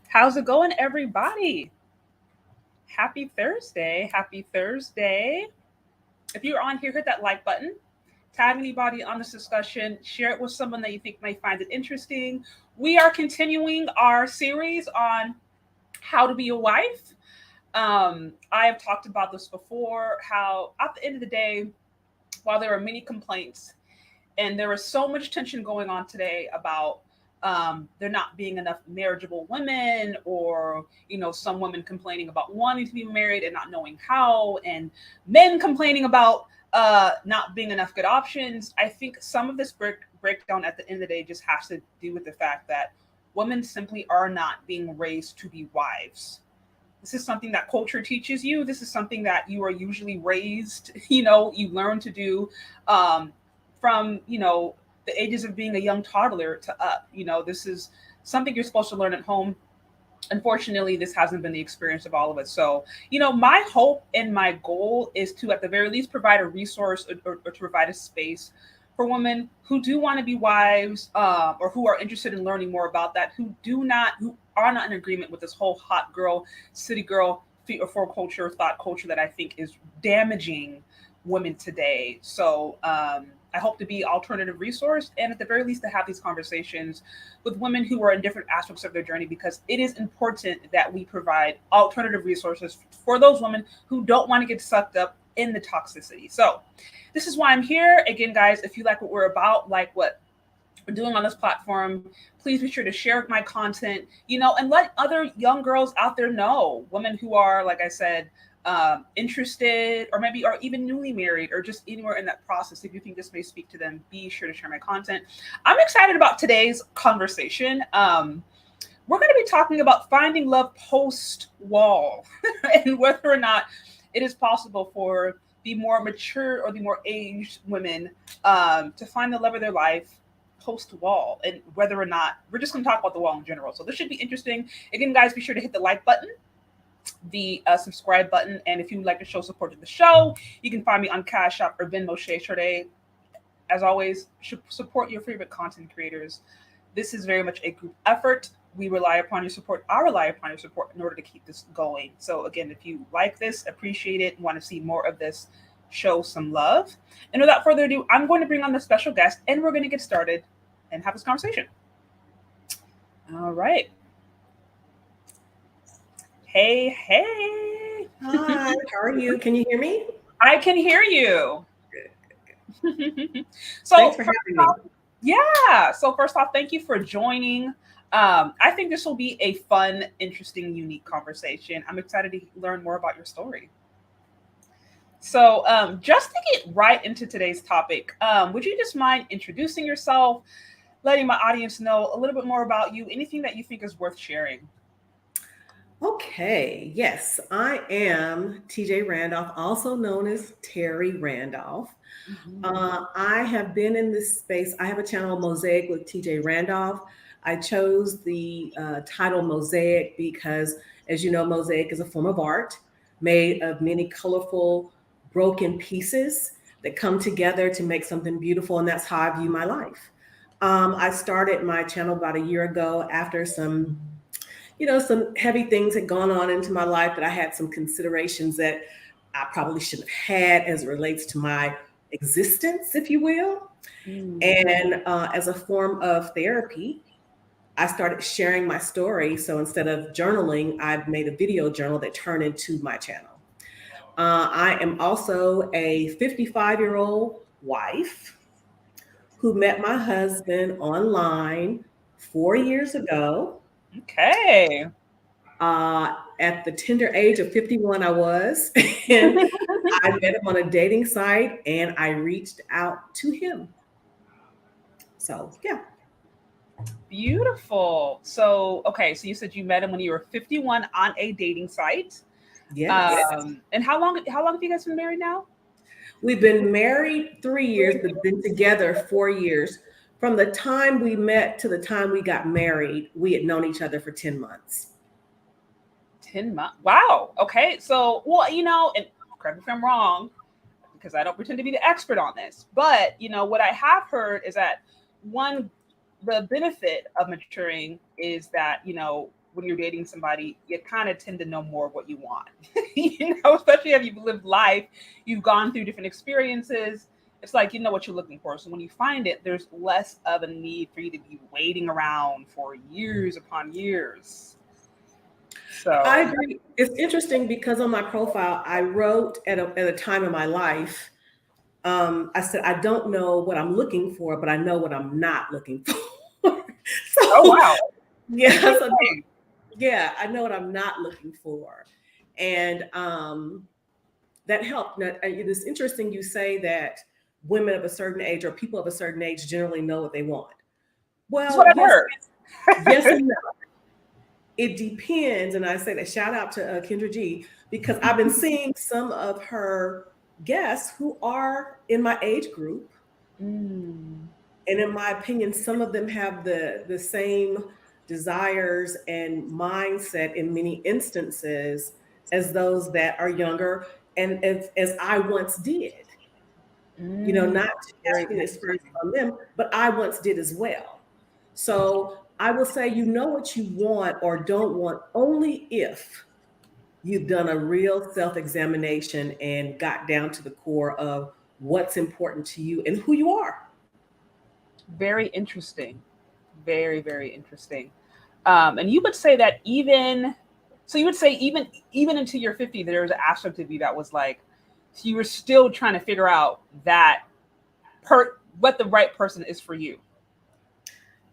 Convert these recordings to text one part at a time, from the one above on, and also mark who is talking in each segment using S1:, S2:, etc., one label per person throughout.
S1: How's it going, everybody? Happy Thursday. Happy Thursday. If you're on here, hit that like button. Tag anybody on this discussion. Share it with someone that you think might find it interesting. We are continuing our series on how to be a wife. I have talked about this before, how at the end of the day, while there are many complaints and there is so much tension going on today about there not being enough marriageable women, or some women complaining about wanting to be married and not knowing how, and men complaining about not being enough good options. I think some of this breakdown at the end of the day just has to do with the fact that women simply are not being raised to be wives. This is something that culture teaches you. This is something that you are usually raised, you learn to do from the ages of being a young toddler to up. This is something you're supposed to learn at home. Unfortunately, this hasn't been the experience of all of us. So, my hope and my goal is to, at the very least, provide a resource or to provide a space for women who do want to be wives, or who are interested in learning more about that, who are not in agreement with this whole hot girl, city girl, for culture, thought culture that I think is damaging women today. So, I hope to be alternative resource, and at the very least to have these conversations with women who are in different aspects of their journey, because it is important that we provide alternative resources for those women who don't want to get sucked up in the toxicity. So this is why I'm here. Again, guys, if you like what we're about, like what we're doing on this platform, please be sure to share my content, and let other young girls out there know, women who are, like I said, interested, or maybe are even newly married, or just anywhere in that process. If you think this may speak to them, be sure to share my content. I'm excited about today's conversation. We're going to be talking about finding love post-wall and whether or not it is possible for the more mature or the more aged women to find the love of their life post wall, and whether or not we're just going to talk about the wall in general. So this should be interesting. Again, guys, be sure to hit the like button, the subscribe button, and if you would like to show support to the show, you can find me on Cash App or Venmo Shay Sade. As always, should support your favorite content creators. This is very much a group effort. We rely upon your support. I rely upon your support in order to keep this going. So again, if you like this, appreciate it, want to see more of this, show some love. And without further ado, I'm going to bring on the special guest, and we're going to get started and have this conversation. All right. Hey.
S2: Hi, how are you? Can you hear me?
S1: I can hear you.
S2: Good.
S1: So
S2: Thanks for having me.
S1: Yeah. So first off, thank you for joining. I think this will be a fun, interesting, unique conversation. I'm excited to learn more about your story. So just to get right into today's topic, would you just mind introducing yourself, letting my audience know a little bit more about you, anything that you think is worth sharing?
S2: Okay, yes, I am TJ Randolph, also known as Terry Randolph. I have been in this space. I have a channel, Mosaic with TJ Randolph. I chose the title Mosaic because, as you know, mosaic is a form of art made of many colorful, broken pieces that come together to make something beautiful, and that's how I view my life. I started my channel about a year ago after some heavy things had gone on into my life, that I had some considerations that I probably shouldn't have had as it relates to my existence, if you will. And as a form of therapy, I started sharing my story. So instead of journaling, I've made a video journal that turned into my channel. I am also a 55-year-old wife who met my husband online 4 years ago.
S1: Okay.
S2: At the tender age of 51, I was. And I met him on a dating site and I reached out to him. So, yeah.
S1: Beautiful. So, okay. So you said you met him when you were 51 on a dating site.
S2: Yes.
S1: And how long have you guys been married now?
S2: We've been married 3 years, but been together 4 years. From the time we met to the time we got married, we had known each other for 10 months.
S1: 10 months. Wow. Okay. So, well, and correct me if I'm wrong, because I don't pretend to be the expert on this, but what I have heard is that the benefit of maturing is that, when you're dating somebody, you kind of tend to know more of what you want, especially if you've lived life, you've gone through different experiences. It's like, you know what you're looking for. So when you find it, there's less of a need for you to be waiting around for years upon years. So
S2: I agree. It's interesting because on my profile, I wrote at a time in my life, I said, I don't know what I'm looking for, but I know what I'm not looking for.
S1: Oh, wow.
S2: Yeah, I know what I'm not looking for. And that helped. Now, it is interesting you say that women of a certain age or people of a certain age generally know what they want.
S1: That's
S2: Well,
S1: what I've heard.
S2: yes and no. It depends. And I say that shout out to Kendra G, because I've been seeing some of her guests who are in my age group. And in my opinion, some of them have the same desires and mindset in many instances as those that are younger and as I once did. Not asking this first on them, but I once did as well. So I will say, you know what you want or don't want only if you've done a real self-examination and got down to the core of what's important to you and who you are.
S1: Very interesting. Very, very interesting. And you would say that even into your 50s, there was an aspect of you that was like, so you were still trying to figure out that what the right person is for you.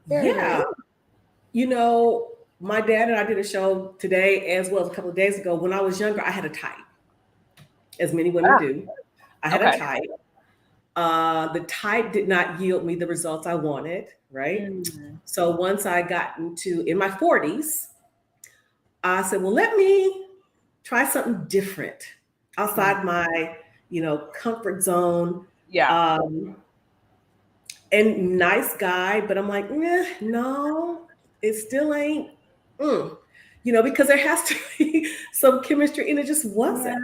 S2: Yeah. My dad and I did a show today as well as a couple of days ago. When I was younger, I had a type, as many women do. I had a type. The type did not yield me the results I wanted, right? So once I got in my 40s, I said, well, let me try something different. outside my, comfort zone.
S1: Yeah.
S2: And nice guy, but I'm like, no, it still ain't, because there has to be some chemistry, and it just wasn't.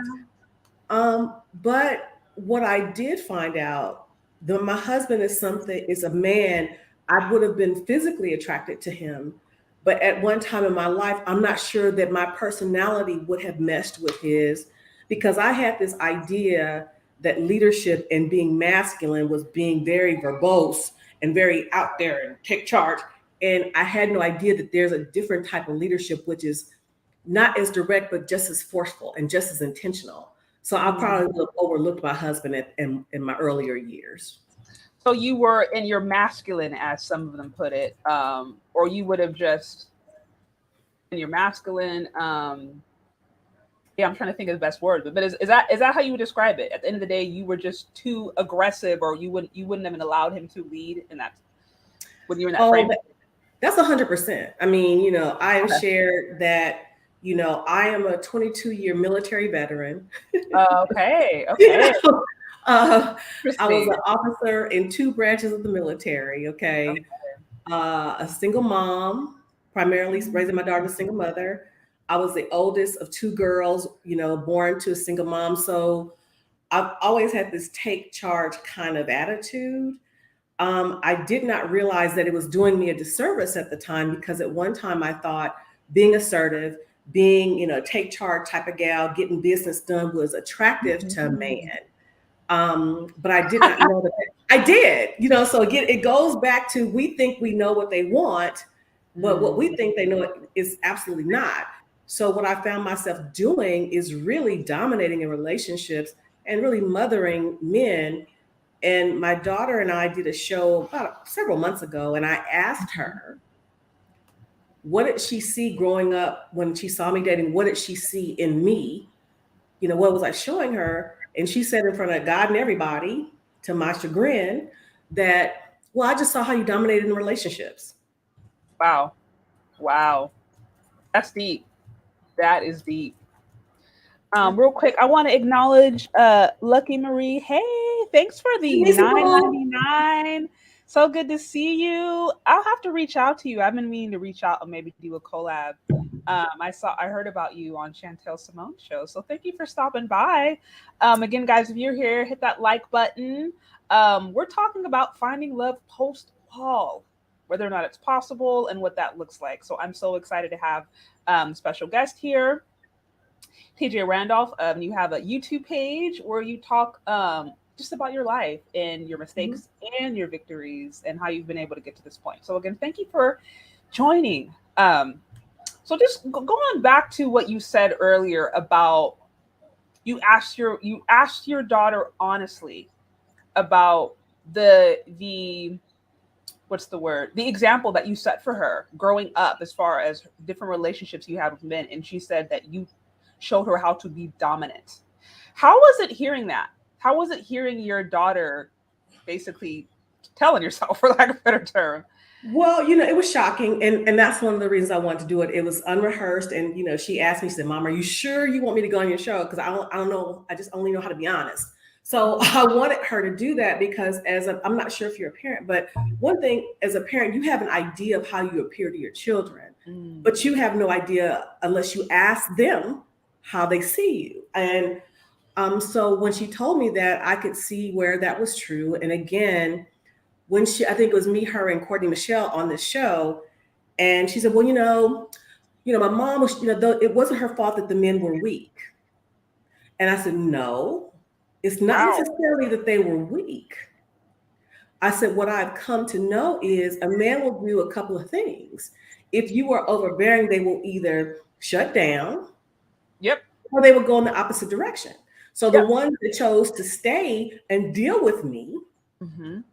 S2: But what I did find out, that my husband is a man, I would have been physically attracted to him. But at one time in my life, I'm not sure that my personality would have meshed with his, because I had this idea that leadership and being masculine was being very verbose and very out there and take charge. And I had no idea that there's a different type of leadership, which is not as direct, but just as forceful and just as intentional. So I probably would have overlooked my husband in my earlier years.
S1: So you were in your masculine, as some of them put it, or you would have just in your masculine. Yeah, I'm trying to think of the best word, but is that how you would describe it? At the end of the day, you were just too aggressive, or you wouldn't have allowed him to lead in that when you're in that frame.
S2: That's 100%. I mean, I have shared that. I am a 22-year military veteran.
S1: Okay.
S2: I was an officer in 2 branches of the military. Okay. A single mom, primarily raising my daughter, a single mother. I was the oldest of 2 girls, born to a single mom. So I've always had this take charge kind of attitude. I did not realize that it was doing me a disservice at the time, because at one time I thought being assertive, being, take charge type of gal, getting business done was attractive to a man. But I did not know that. I did, so again, it goes back to, we think we know what they want, but what we think they know is absolutely not. So what I found myself doing is really dominating in relationships and really mothering men. And my daughter and I did a show about several months ago, and I asked her, what did she see growing up when she saw me dating? What did she see in me? What was I showing her? And she said in front of God and everybody, to my chagrin, that, well, I just saw how you dominated in relationships.
S1: Wow. That's deep. That is deep. Real quick, I want to acknowledge Lucky Marie. Hey, thanks for the $9.99. So good to see you. I'll have to reach out to you. I've been meaning to reach out and maybe do a collab. I heard about you on Chantel Simone's show. So thank you for stopping by. Again, guys, if you're here, hit that like button. We're talking about finding love post-wall, whether or not it's possible and what that looks like. So I'm so excited to have special guest here. TJ Randolph, you have a YouTube page where you talk just about your life and your mistakes and your victories and how you've been able to get to this point. So again, thank you for joining. So just going back to what you said earlier about you asked your daughter honestly about the what's the word? The example that you set for her growing up as far as different relationships you had with men, and she said that you showed her how to be dominant. How was it hearing that? How was it hearing your daughter basically telling yourself, for lack of a better term?
S2: Well, it was shocking. And that's one of the reasons I wanted to do it. It was unrehearsed. And, she asked me, she said, Mom, are you sure you want me to go on your show? Because I don't know. I just only know how to be honest. So I wanted her to do that because I'm not sure if you're a parent, but one thing as a parent, you have an idea of how you appear to your children, but you have no idea unless you ask them how they see you. And so when she told me that, I could see where that was true. And again, I think it was me, her, and Courtney Michelle on this show. And she said, well, my mom was, it wasn't her fault that the men were weak. And I said, no, it's not necessarily that they were weak. I said, what I've come to know is a man will do a couple of things. If you are overbearing, they will either shut down, or they will go in the opposite direction. So the ones that chose to stay and deal with me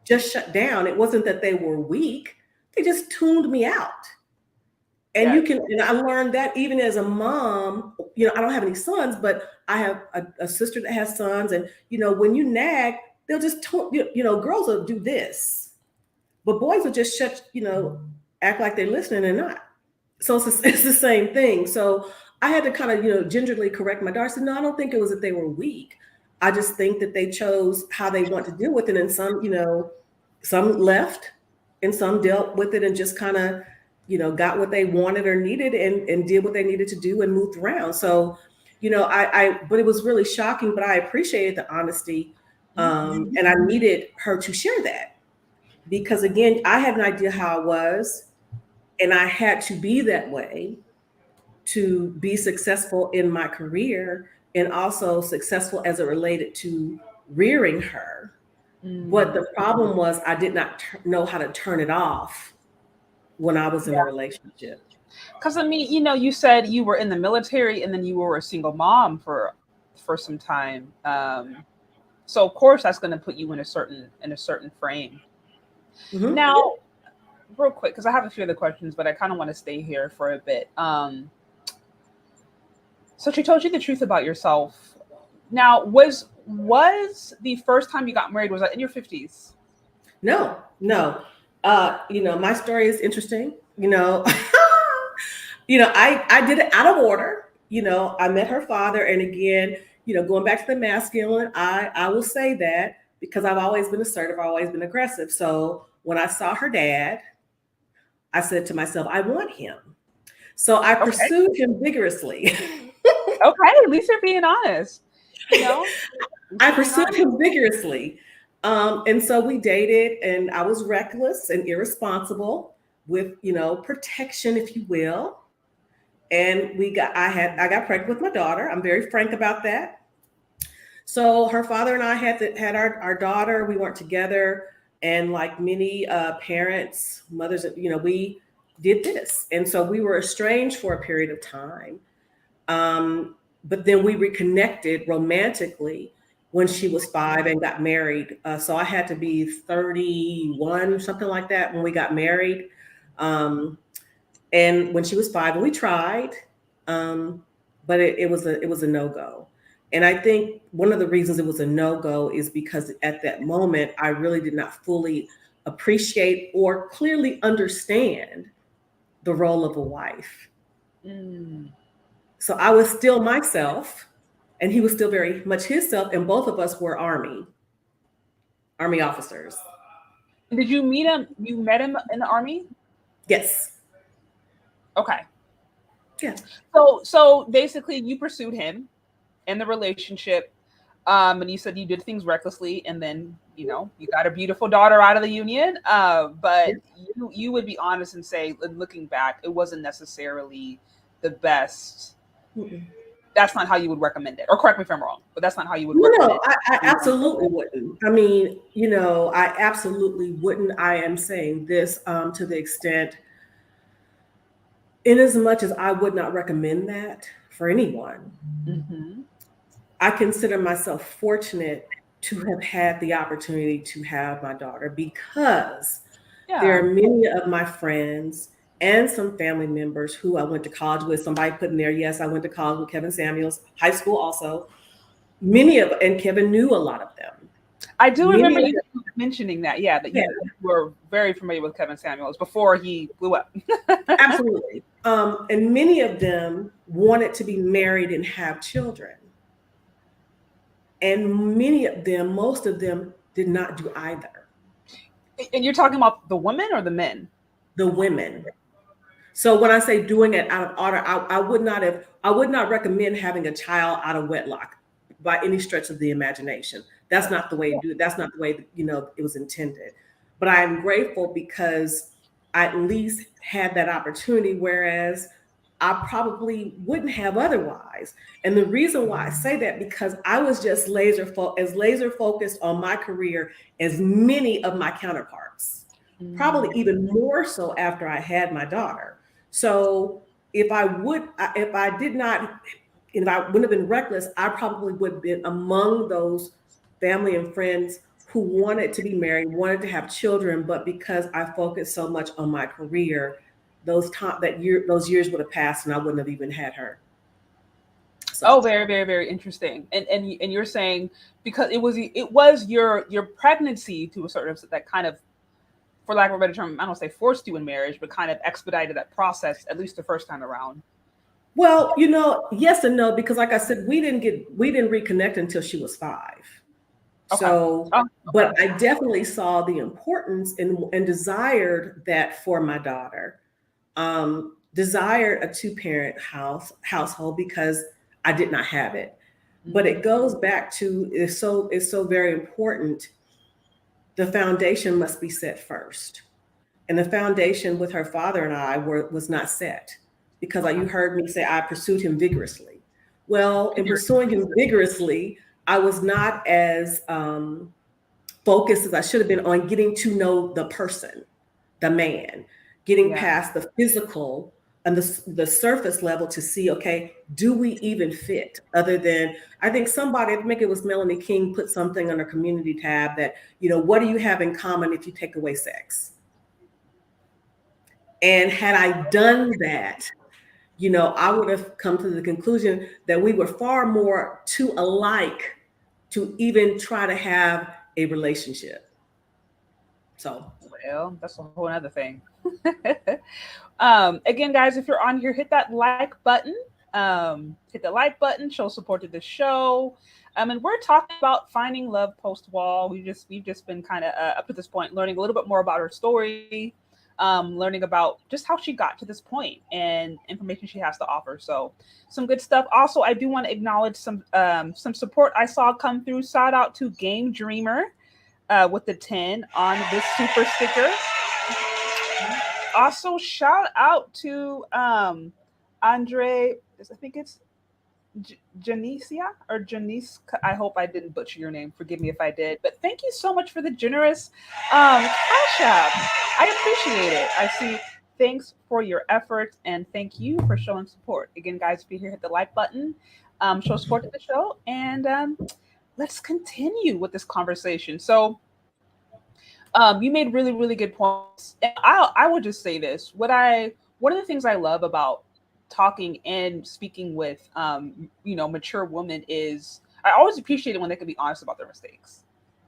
S2: just shut down. It wasn't that they were weak. They just tuned me out. And and I learned that even as a mom, I don't have any sons, but I have a sister that has sons. And, when you nag, they'll just, girls will do this, but boys will just act like they're listening and not. So it's the same thing. So I had to kind of, gingerly correct my daughter. I said, no, I don't think it was that they were weak. I just think that they chose how they want to deal with it. And some, some left and some dealt with it and just kind of, got what they wanted or needed and did what they needed to do and moved around. So, but it was really shocking, but I appreciated the honesty. And I needed her to share that because again, I had an idea how I was and I had to be that way to be successful in my career and also successful as it related to rearing her. But the problem was I did not know how to turn it off when I was in a relationship.
S1: Because I mean, you said you were in the military and then you were a single mom for some time. So of course that's going to put you in a certain frame.
S2: Mm-hmm.
S1: Now, real quick, because I have a few other questions, but I kind of want to stay here for a bit. So she told you the truth about yourself. Now, was the first time you got married, was that in your 50s?
S2: No. My story is interesting. I did it out of order. I met her father, and again, going back to the masculine, I will say that because I've always been assertive, I've always been aggressive. So when I saw her dad, I said to myself, I want him. So I pursued him vigorously.
S1: Okay, at least you're being honest.
S2: I pursued him vigorously. And so we dated, and I was reckless and irresponsible with, protection, if you will. And I got pregnant with my daughter. I'm very frank about that. So her father and I had our daughter. We weren't together. And like many parents, mothers, we did this. And so we were estranged for a period of time. But then we reconnected romantically when she was 5 and got married. So I had to be 31, something like that, when we got married. And when she was 5, and we tried, but it was a no-go. And I think one of the reasons it was a no-go is because at that moment, I really did not fully appreciate or clearly understand the role of a wife. So I was still myself, and he was still very much himself, and both of us were Army officers.
S1: Did you meet him? You met him in the Army?
S2: Yes.
S1: Okay.
S2: Yeah.
S1: So basically, you pursued him in the relationship, and you said you did things recklessly, and then you got a beautiful daughter out of the union. But you would be honest and say, looking back, it wasn't necessarily the best. That's not how you would recommend it. Or correct me if I'm wrong, but that's not how you would recommend it.
S2: No, I absolutely wouldn't. I mean, I absolutely wouldn't. I am saying this to the extent, in as much as I would not recommend that for anyone. I consider myself fortunate to have had the opportunity to have my daughter because there are many of my friends and some family members who I went to college with. Somebody put in there, yes, I went to college with Kevin Samuels, high school also. And Kevin knew a lot of them.
S1: I do remember you mentioning that, that you were very familiar with Kevin Samuels before he blew up.
S2: Absolutely. And many of them wanted to be married and have children. And most of them did not do either.
S1: And you're talking about the women or the men?
S2: The women. So when I say doing it out of order, I would not recommend having a child out of wedlock by any stretch of the imagination. That's not the way to do it. That's not the way it was intended. But I am grateful because I at least had that opportunity, whereas I probably wouldn't have otherwise. And the reason why I say that, because I was just laser focused on my career as many of my counterparts, probably even more so after I had my daughter. So if I wouldn't have been reckless, I probably would have been among those family and friends who wanted to be married, wanted to have children, but because I focused so much on my career, those years would have passed and I wouldn't have even had her.
S1: So. Oh, very, very, very interesting. And you're saying because it was your pregnancy to a certain extent that kind of, for lack of a better term, I don't say forced you in marriage, but kind of expedited that process, at least the first time around.
S2: Well, you know, yes and no, because like I said, we didn't reconnect until she was 5.
S1: Okay.
S2: So,
S1: Oh, okay.
S2: but I definitely saw the importance and desired that for my daughter. Desired a two-parent household because I did not have it. But
S1: Mhm.
S2: it goes back to it's so very important. The foundation must be set first. And the foundation with her father and I was not set because like
S1: Okay.
S2: you heard me say I pursued him vigorously. Well, in pursuing him vigorously, I was not as focused as I should have been on getting to know the person, the man, getting
S1: Yeah.
S2: past the physical and the surface level to see, okay, do we even fit? Other than, I think somebody, I think it was Melanie King, put something on a community tab that, you know, what do you have in common if you take away sex? And had I done that, you know, I would have come to the conclusion that we were far more too alike to even try to have a relationship. So,
S1: Well, that's a whole other thing. Again, guys, if you're on here, hit that like button. Hit the like button. Show support to the show. And we're talking about finding love post wall. We've just been kind of up to this point, learning a little bit more about her story, learning about just how she got to this point and information she has to offer. So, some good stuff. Also, I do want to acknowledge some support I saw come through. Shout out to Game Dreamer with the 10 on this super sticker. Also, shout out to Andre. I think it's Janicia or Janice. I hope I didn't butcher your name. Forgive me if I did. But thank you so much for the generous cash app. I appreciate it. I see. Thanks for your efforts and thank you for showing support. Again, guys, if you're here, hit the like button, show support to the show, and let's continue with this conversation. So, you made really, really good points. And I would just say this. One of the things I love about talking and speaking with mature women is I always appreciate it when they can be honest about their mistakes.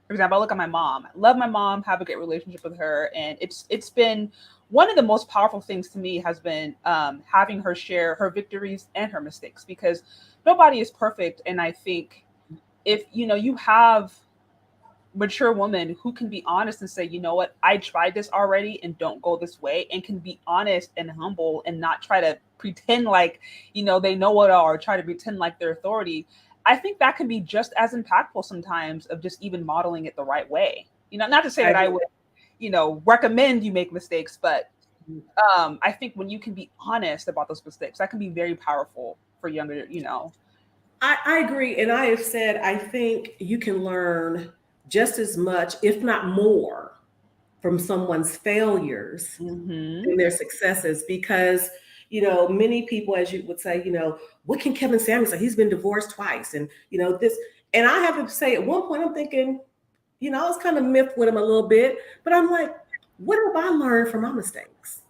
S1: For example, I look at my mom. I love my mom, have a great relationship with her, and it's been one of the most powerful things to me has been having her share her victories and her mistakes because nobody is perfect. And I think if you have mature woman who can be honest and say, you know what, I tried this already and don't go this way, and can be honest and humble and not try to pretend like, they know it all or try to pretend like their authority. I think that can be just as impactful sometimes of just even modeling it the right way. Not to say
S2: I
S1: that I
S2: agree.
S1: would, recommend you make mistakes, but I think when you can be honest about those mistakes, that can be very powerful for younger.
S2: I agree. And I have said, I think you can learn just as much, if not more, from someone's failures
S1: Hmm.
S2: than their successes. Because, you know, many people, as you would say, you know, what can Kevin Samuels say? He's been divorced twice. And, you know, this. And I have to say, at one point, I'm thinking, you know, I was kind of miffed with him a little bit. But I'm like, what have I learned from my mistakes?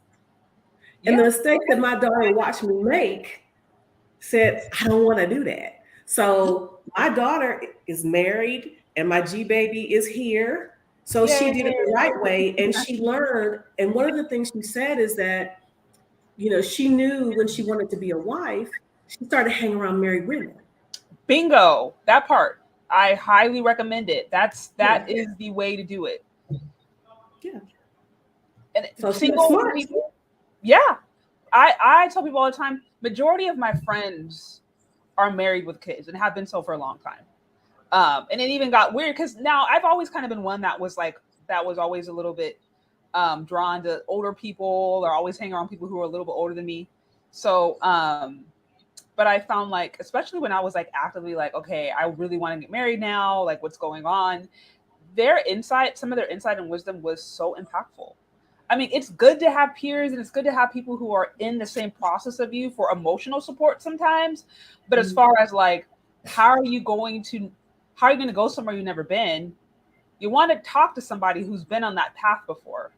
S2: And the
S1: Yeah.
S2: mistakes that my daughter watched me make said, I don't want to do that. So my daughter is married and my G baby is here. So she
S1: Yay.
S2: did it the right way and she learned. And one of the things she said is that, you know, she knew when she wanted to be a wife, she started hanging around married women.
S1: Bingo. That part. I highly recommend it. That
S2: Yeah.
S1: is the way to do it.
S2: Yeah.
S1: And
S2: So she was
S1: single
S2: smart.
S1: people, yeah. I tell people all the time, majority of my friends are married with kids and have been so for a long time. And it even got weird because now I've always kind of been one that was always a little bit drawn to older people or always hang around people who are a little bit older than me. So but I found like, especially when I was like actively like, okay, I really want to get married now, like what's going on, some of their insight and wisdom was so impactful. I mean, it's good to have peers and it's good to have people who are in the same process of you for emotional support sometimes. But as far as like, how are you going to how are you going to go somewhere you've never been? You want to talk to somebody who's been on that path before,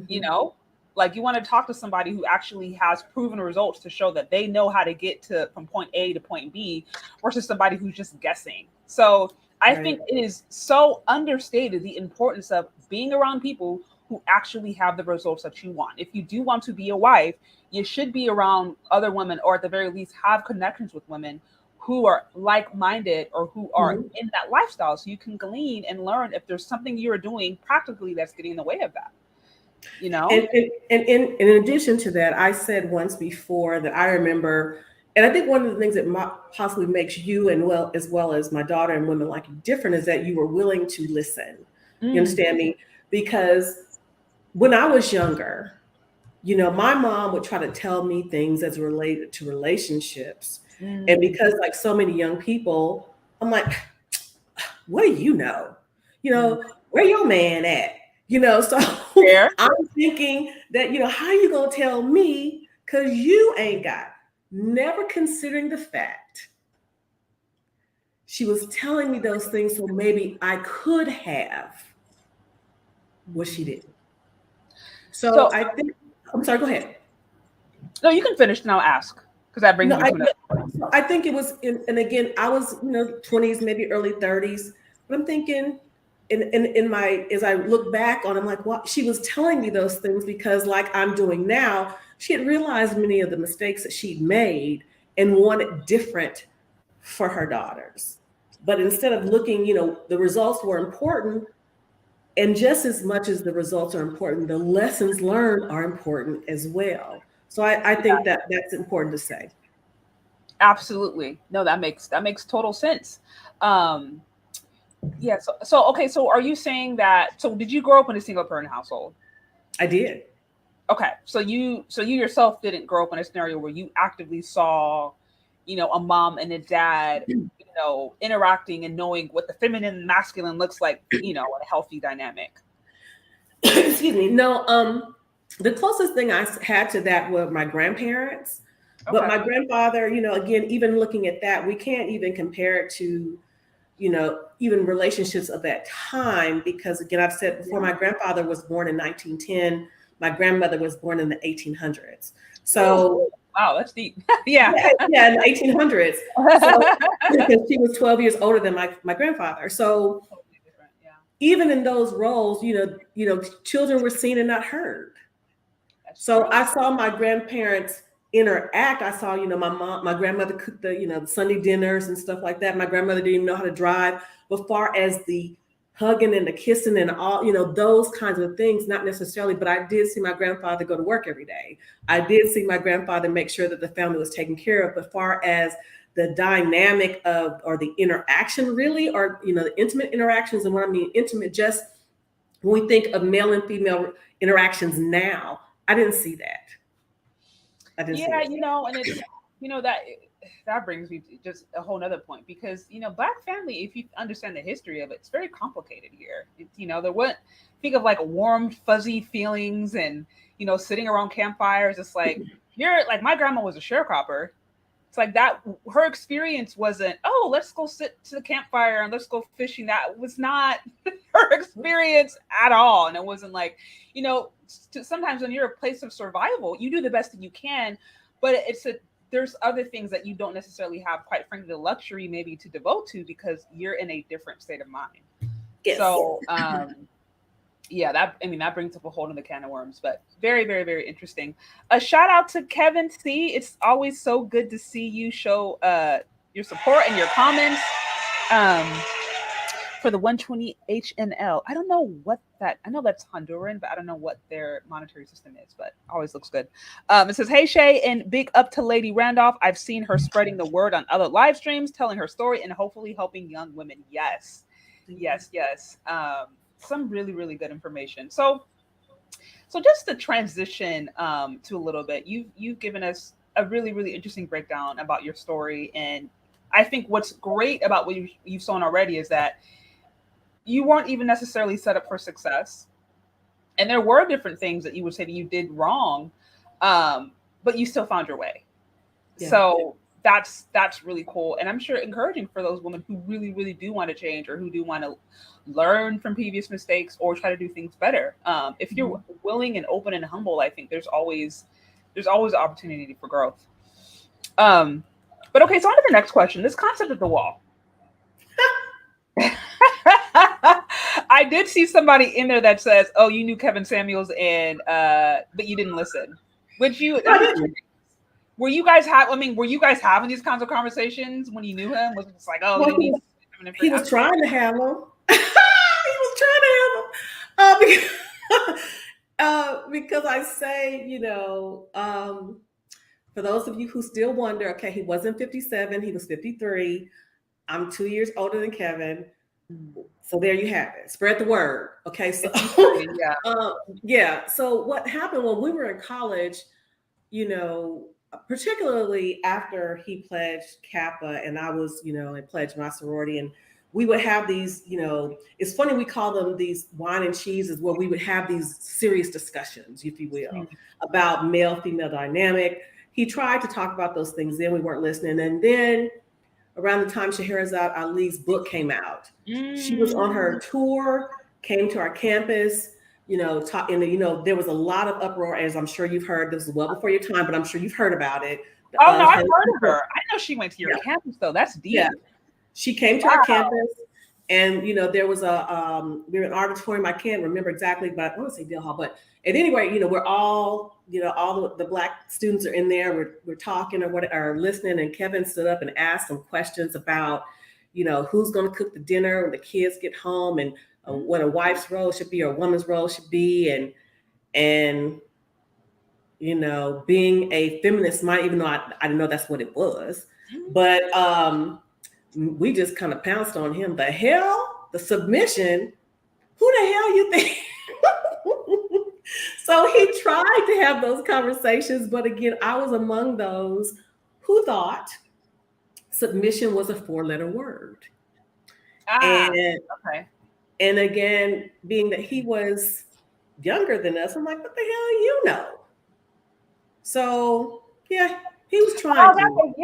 S1: you
S2: Mm-hmm.
S1: know? Like you want to talk to somebody who actually has proven results to show that they know how to get to from point A to point B versus somebody who's just guessing. So I
S2: Right.
S1: think it is so understated the importance of being around people who actually have the results that you want. If you do want to be a wife, you should be around other women, or at the very least have connections with women who are like-minded or who are in that lifestyle, so you can glean and learn if there's something you're doing practically that's getting in the way of that, you know?
S2: And in addition to that, I said once before that I remember, and I think one of the things that possibly makes you and as well as my daughter and women like you different is that you were willing to listen. You understand me? Because when I was younger, my mom would try to tell me things as related to relationships. And because like so many young people, I'm like, what do you know? Where your man at? So I'm thinking that, how you gonna tell me? Because you ain't got, never considering the fact she was telling me those things so maybe I could have what she did. So I think, I'm sorry, go ahead.
S1: No, you can finish and I'll ask, because that brings me to
S2: I think it was, and again, I was, 20s, maybe early 30s, but I'm thinking as I look back on, I'm like, well, she was telling me those things because like I'm doing now, she had realized many of the mistakes that she'd made and wanted different for her daughters. But instead of looking, the results were important. And just as much as the results are important, the lessons learned are important as well. So I think that's important to say.
S1: Absolutely. No, that makes total sense. Yeah. So okay. So are you saying that? So did you grow up in a single parent household?
S2: I did.
S1: Okay. So you yourself didn't grow up in a scenario where you actively saw, a mom and a dad, interacting and knowing what the feminine and masculine looks like, in a healthy dynamic.
S2: Excuse me. No. The closest thing I had to that were my grandparents. Okay. But my grandfather, again, even looking at that, we can't even compare it to, even relationships of that time, because again, I've said before, my grandfather was born in 1910. My grandmother was born in the 1800s. So,
S1: wow, that's deep. yeah,
S2: in the 1800s. So, because she was 12 years older than my grandfather. So, even in those roles, children were seen and not heard. So I saw my grandparents interact. I saw, my grandmother cooked the Sunday dinners and stuff like that. My grandmother didn't even know how to drive. But far as the hugging and the kissing and all, those kinds of things, not necessarily, but I did see my grandfather go to work every day. I did see my grandfather make sure that the family was taken care of. But far as the dynamic of, or the interaction really, or, the intimate interactions, and what I mean intimate, just when we think of male and female interactions now, I didn't see that.
S1: And it's, that brings me to just a whole nother point, because, Black family, if you understand the history of it, it's very complicated here. There wasn't, think of like warm, fuzzy feelings and, sitting around campfires. It's like, my grandma was a sharecropper. It's like that, her experience wasn't, oh, let's go sit to the campfire and let's go fishing. That was not her experience at all. And it wasn't like, sometimes when you're a place of survival, you do the best that you can, but there's other things that you don't necessarily have, quite frankly, the luxury maybe to devote to, because you're in a different state of mind. Yes. So, that brings up a whole other can of worms, but very, very, very interesting. A shout out to Kevin C. It's always so good to see you show your support and your comments for the 120 HNL. I don't know I know that's Honduran, but I don't know what their monetary system is, but always looks good. It says, hey Shay, and big up to Lady Randolph. I've seen her spreading the word on other live streams, telling her story and hopefully helping young women. Yes. Some really, really good information. So just to transition to a little bit, you've given us a really, really interesting breakdown about your story. And I think what's great about what you've shown already is that you weren't even necessarily set up for success. And there were different things that you would say that you did wrong, but you still found your way. Yeah. So that's really cool. And I'm sure encouraging for those women who really, really do want to change, or who do want to learn from previous mistakes or try to do things better. If you're willing and open and humble, I think there's always opportunity for growth. But okay, so on to the next question. This concept of the wall. I did see somebody in there that says, "Oh, you knew Kevin Samuels and but you didn't listen." Which you
S2: I didn't.
S1: were you guys have? I mean, were you guys having these kinds of conversations when you knew him? Was it just like, "Oh,
S2: Well,
S1: you need
S2: he was trying to have them. He was trying to have them because I say, for those of you who still wonder, okay, he wasn't 57, he was 53. I'm 2 years older than Kevin. So there you have it. Spread the word. Okay. So
S1: yeah.
S2: yeah. So what happened when we were in college, particularly after he pledged Kappa and I was, and pledged my sorority, and we would have these, it's funny we call them these wine and cheeses, where we would have these serious discussions, if you will, about male-female dynamic. He tried to talk about those things, then we weren't listening. And then around the time Shaharazad Ali's book came out, she was on her tour, came to our campus, there was a lot of uproar, as I'm sure you've heard. This was well before your time, but I'm sure you've heard about it.
S1: Oh no, I've heard of her. I know she went to your campus though. That's deep.
S2: Yeah, she came to our campus, and there was we were in an auditorium. I can't remember exactly, but I want to say Dale Hall. But at any rate, we're all all the Black students are in there. We're talking or listening, and Kevin stood up and asked some questions about who's going to cook the dinner when the kids get home, and what a wife's role should be or a woman's role should be, and being a feminist might, even though I didn't know that's what it was, but we just kind of pounced on him. The submission, who the hell you think? So he tried to have those conversations, but again, I was among those who thought submission was a 4-letter word. And again, being that he was younger than us, I'm like, what the hell you know? So yeah, he was trying to.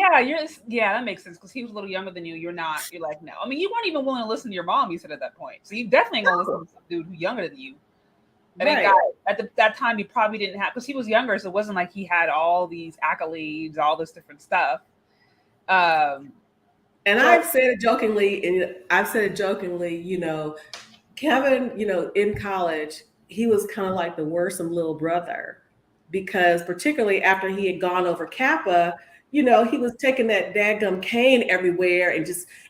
S1: That makes sense, because he was a little younger than you. You're like, no. I mean, you weren't even willing to listen to your mom, you said at that point. So you definitely ain't gonna listen to some dude who's younger than you. I mean, at that time, he probably didn't have, because he was younger, so it wasn't like he had all these accolades, all this different stuff.
S2: And I've said it jokingly, Kevin, in college, he was kind of like the worrisome little brother, because particularly after he had gone over Kappa, he was taking that dadgum cane everywhere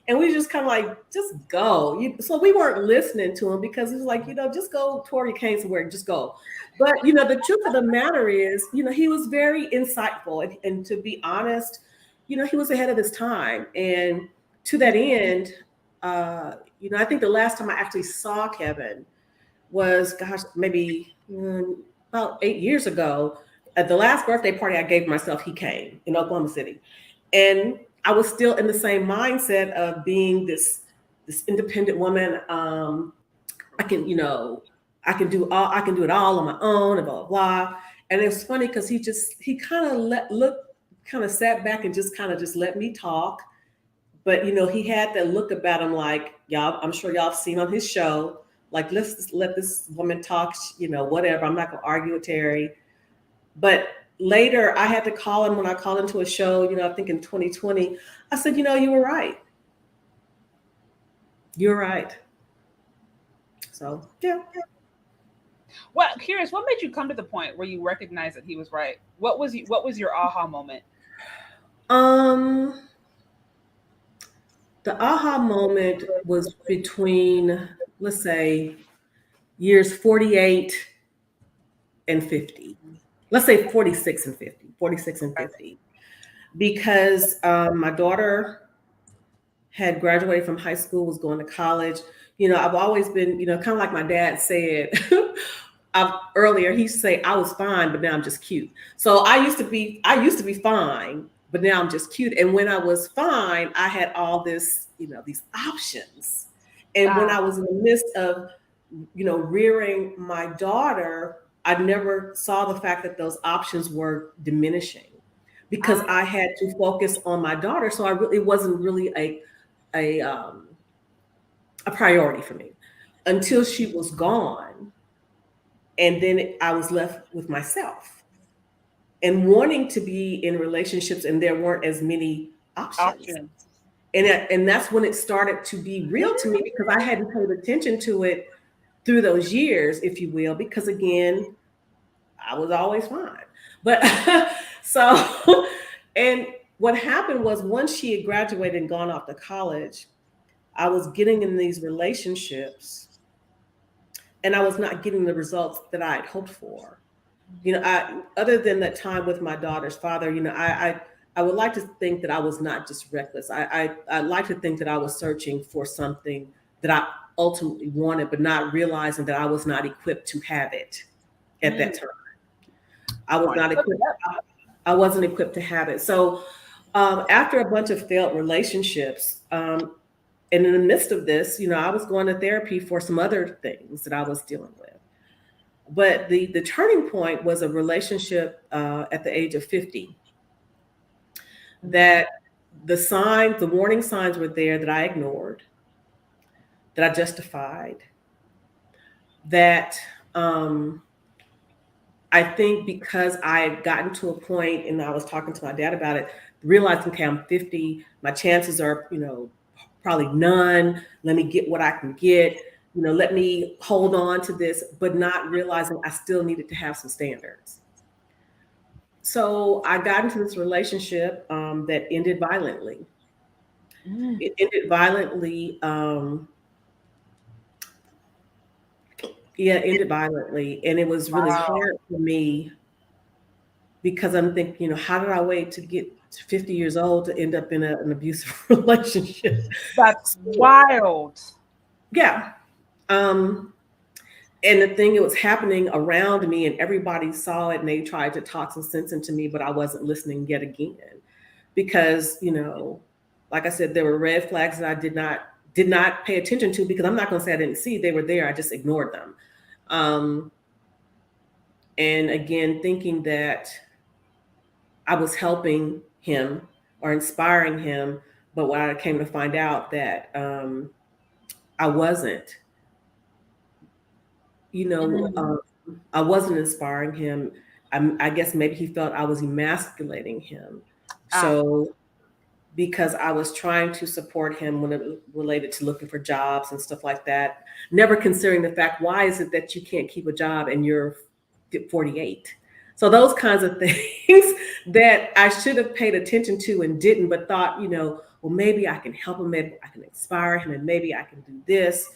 S2: and we just kind of like, just go. So we weren't listening to him, because he was like, just go toward your cane somewhere, just go. But, the truth of the matter is, he was very insightful. And to be honest, he was ahead of his time. And to that end, I think the last time I actually saw Kevin was, maybe about 8 years ago. At the last birthday party I gave myself, he came in Oklahoma City. And I was still in the same mindset of being this independent woman. I can do it all on my own, and blah, blah, blah. And it's funny because he kind of sat back and just let me talk. But he had that look about him, like, y'all, I'm sure y'all have seen on his show, like, let's just let this woman talk, whatever. I'm not gonna argue with Terry. But later I had to call him when I called into a show, I think in 2020. I said, you were right. You're right. So yeah.
S1: Well, curious, what made you come to the point where you recognized that he was right? What was your aha moment?
S2: The aha moment was between, let's say, years 48 and 50. Let's say 46 and 50, because my daughter had graduated from high school, was going to college. I've always been, kind of like my dad said earlier, he used to say, I was fine, but now I'm just cute. So I used to be fine, but now I'm just cute. And when I was fine, I had all this, these options. And when I was in the midst of, rearing my daughter, I never saw the fact that those options were diminishing, because I had to focus on my daughter. So it wasn't really a priority for me until she was gone. And then I was left with myself and wanting to be in relationships, and there weren't as many options. And that's when it started to be real to me, because I hadn't paid attention to it through those years, if you will, because again, I was always fine. But so, and what happened was once she had graduated and gone off to college, I was getting in these relationships and I was not getting the results that I had hoped for. Other than that time with my daughter's father, I would like to think that I was not just reckless. I like to think that I was searching for something that I ultimately wanted, but not realizing that I was not equipped to have it at that time. I was not equipped. I wasn't equipped to have it. So after a bunch of failed relationships, and in the midst of this, I was going to therapy for some other things that I was dealing with. But the turning point was a relationship at the age of 50 that the warning signs were there that I ignored, that I justified, that I think because I had gotten to a point and I was talking to my dad about it, realizing, okay, I'm 50, my chances are, probably none. Let me get what I can get. Let me hold on to this, but not realizing I still needed to have some standards. So I got into this relationship that ended violently. It ended violently. It ended violently. And it was really hard for me because I'm thinking, how did I wait to get to 50 years old to end up in an abusive relationship?
S1: That's wild.
S2: Yeah. And the thing, it was happening around me and everybody saw it and they tried to talk some sense into me, but I wasn't listening yet again because, like I said, there were red flags that I did not pay attention to because I'm not going to say I didn't see, they were there. I just ignored them. And again, thinking that I was helping him or inspiring him, but when I came to find out that I wasn't, I wasn't inspiring him. I guess maybe he felt I was emasculating him. So because I was trying to support him when it related to looking for jobs and stuff like that, never considering the fact, why is it that you can't keep a job and you're 48? So those kinds of things that I should have paid attention to and didn't, but thought, well, maybe I can help him, maybe I can inspire him, and maybe I can do this.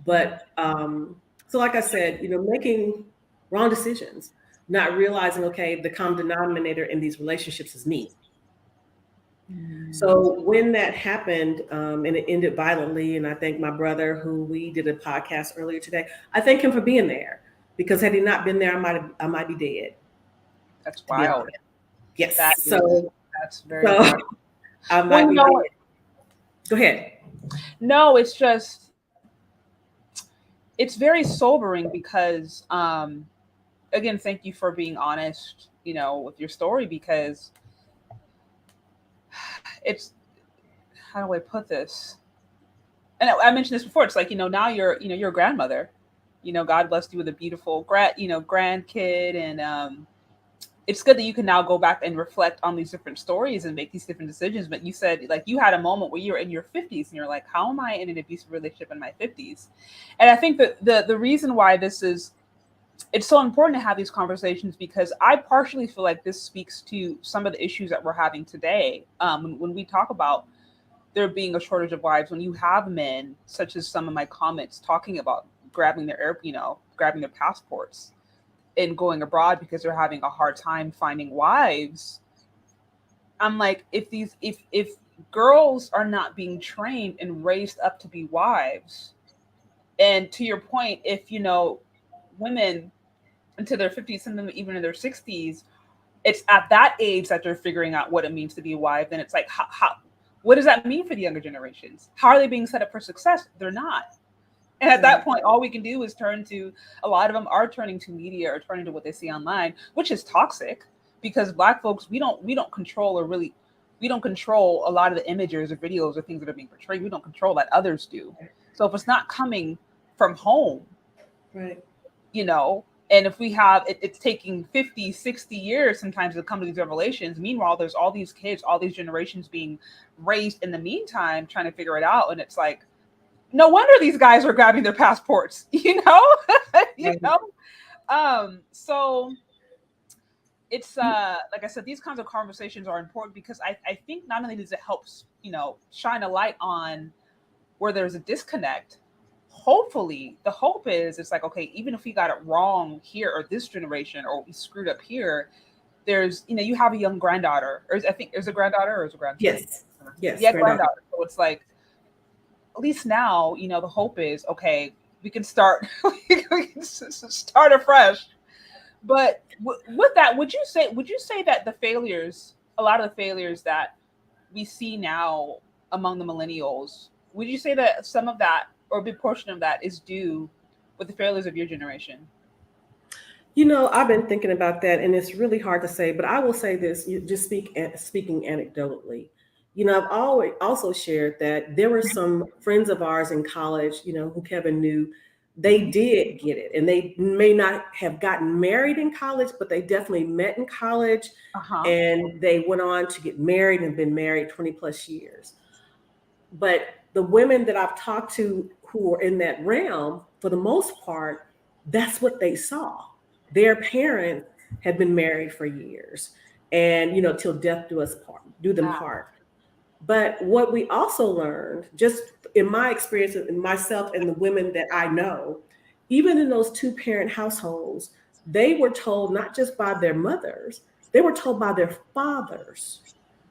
S2: But so like I said, making wrong decisions, not realizing, okay, the common denominator in these relationships is me. So when that happened, and it ended violently, and I thank my brother, who we did a podcast earlier today, I thank him for being there, because had he not been there, I might be dead.
S1: That's wild.
S2: Yes.
S1: That's very
S2: so I might be dead. Go ahead.
S1: No, it's very sobering because, again, thank you for being honest, with your story, because it's, how do I put this? And I mentioned this before. It's like, now you're a grandmother, God blessed you with a beautiful grandkid. And it's good that you can now go back and reflect on these different stories and make these different decisions. But you said, like, you had a moment where you were in your 50s and you're like, how am I in an abusive relationship in my 50s? And I think that the reason why it's so important to have these conversations, because I partially feel like this speaks to some of the issues that we're having today. When we talk about there being a shortage of wives, when you have men, such as some of my comments, talking about grabbing their passports and going abroad because they're having a hard time finding wives. I'm like, if girls are not being trained and raised up to be wives, and to your point, if women into their 50s, some of them even in their 60s, it's at that age that they're figuring out what it means to be a wife. And it's like, how what does that mean for the younger generations? How are they being set up for success? They're not. And at that point, all we can do is a lot of them are turning to media or turning to what they see online, which is toxic, because Black folks, we don't control a lot of the images or videos or things that are being portrayed. We don't control that, others do. So if it's not coming from home,
S2: right,
S1: and if we have it's taking 50, 60 years sometimes to come to these revelations. Meanwhile, there's all these kids, all these generations being raised in the meantime, trying to figure it out. And it's like, no wonder these guys are grabbing their passports, you know? You know? So it's like I said, these kinds of conversations are important because I think not only does it help, you know, shine a light on where there's a disconnect. Hopefully the hope is it's like, okay, even if we got it wrong here or this generation or we screwed up here, there's, you know, you have a young granddaughter, or I think there's a granddaughter or is a grandson?
S2: Yes,
S1: Yeah, granddaughter. So it's like, at least now, you know, the hope is, okay, we can start we can start afresh. But with that, would you say that the failures, a lot of the failures that we see now among the millennials, would you say that some of that or a big portion of that is due with the failures of your generation?
S2: You know, I've been thinking about that, and it's really hard to say. But I will say this: speaking anecdotally. You know, I've always also shared that there were some friends of ours in college. You know, who Kevin knew, they did get it, and they may not have gotten married in college, but they definitely met in college,
S1: Uh-huh.
S2: and they went on to get married and been married 20 plus years. But the women that I've talked to who are in that realm, for the most part, that's what they saw. Their parents had been married for years, and you know, till death do us part, do them
S1: Ah,
S2: part. But what we also learned, just in my experience, in myself and the women that I know, even in those two parent households, they were told not just by their mothers, they were told by their fathers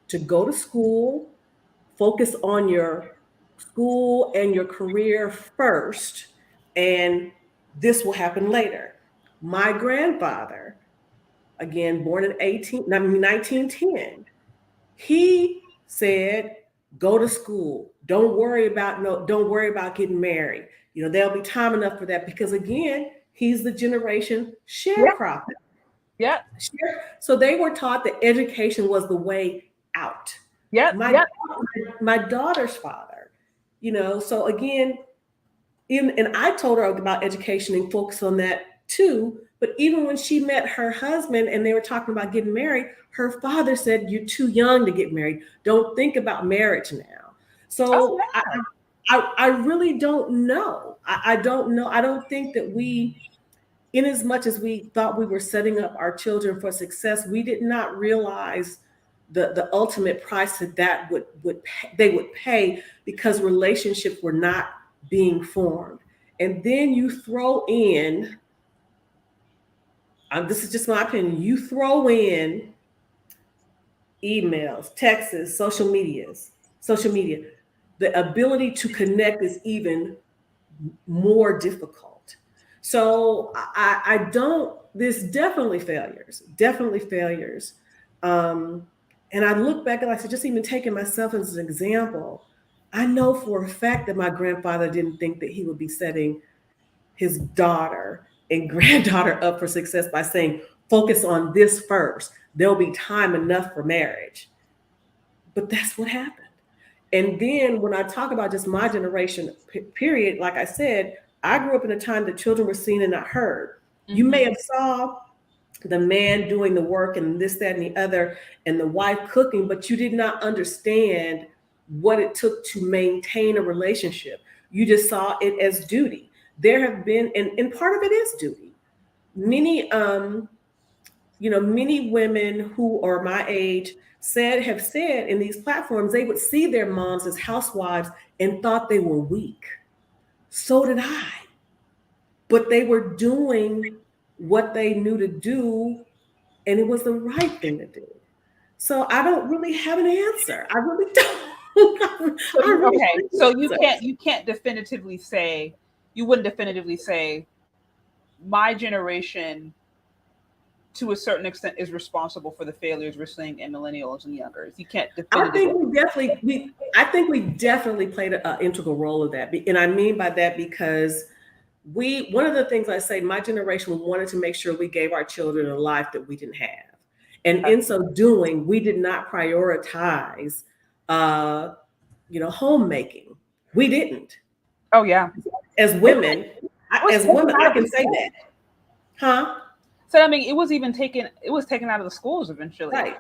S2: to go to school, focus on your school and your career first, and this will happen later. My grandfather, again born in 1910, he said, go to school. Don't worry about getting married. You know, there'll be time enough for that because again, he's the generation
S1: yeah,
S2: sharecropper.
S1: yeah,
S2: So they were taught that education was the way out.
S1: yeah,
S2: My
S1: yeah.
S2: my daughter's father, you know, so again, and I told her about education and focus on that too. But even when she met her husband and they were talking about getting married, her father said, "You're too young to get married. Don't think about marriage now."
S1: Oh
S2: So
S1: yeah.
S2: I really don't know. I don't know. I don't think that we, in as much as we thought we were setting up our children for success, we did not realize the ultimate price that they would pay because relationships were not being formed. And then you throw in, this is just my opinion, you throw in emails, texts, social media. The ability to connect is even more difficult. So I don't, there's definitely failures. Um, and I look back and I said, just even taking myself as an example, I know for a fact that my grandfather didn't think that he would be setting his daughter and granddaughter up for success by saying, focus on this first. There'll be time enough for marriage. But that's what happened. And then when I talk about just my generation, period, like I said, I grew up in a time that children were seen and not heard. You
S1: Mm-hmm.
S2: may have saw the man doing the work and this, that, and the other, and the wife cooking, but you did not understand what it took to maintain a relationship. You just saw it as duty. There have been, and part of it is duty. Many many women who are my age have said in these platforms they would see their moms as housewives and thought they were weak. So did I. But they were doing what they knew to do, and it was the right thing to do. So I don't really have an answer. I really don't.
S1: So
S2: I
S1: you
S2: really
S1: okay?
S2: don't
S1: So
S2: have an answer.
S1: you can't definitively say, you wouldn't definitively say my generation to a certain extent is responsible for the failures we're seeing in millennials and youngers. You can't
S2: I
S1: definitively.
S2: think we definitely played an integral role of that. And I mean by that because one of the things I say, my generation wanted to make sure we gave our children a life that we didn't have. And in so doing, we did not prioritize, uh, homemaking. We didn't.
S1: Oh yeah.
S2: As
S1: It
S2: women,
S1: was taken
S2: I
S1: out of
S2: can
S1: the
S2: say
S1: school.
S2: that. Huh?
S1: So I mean, it was taken out of the schools eventually.
S2: Right.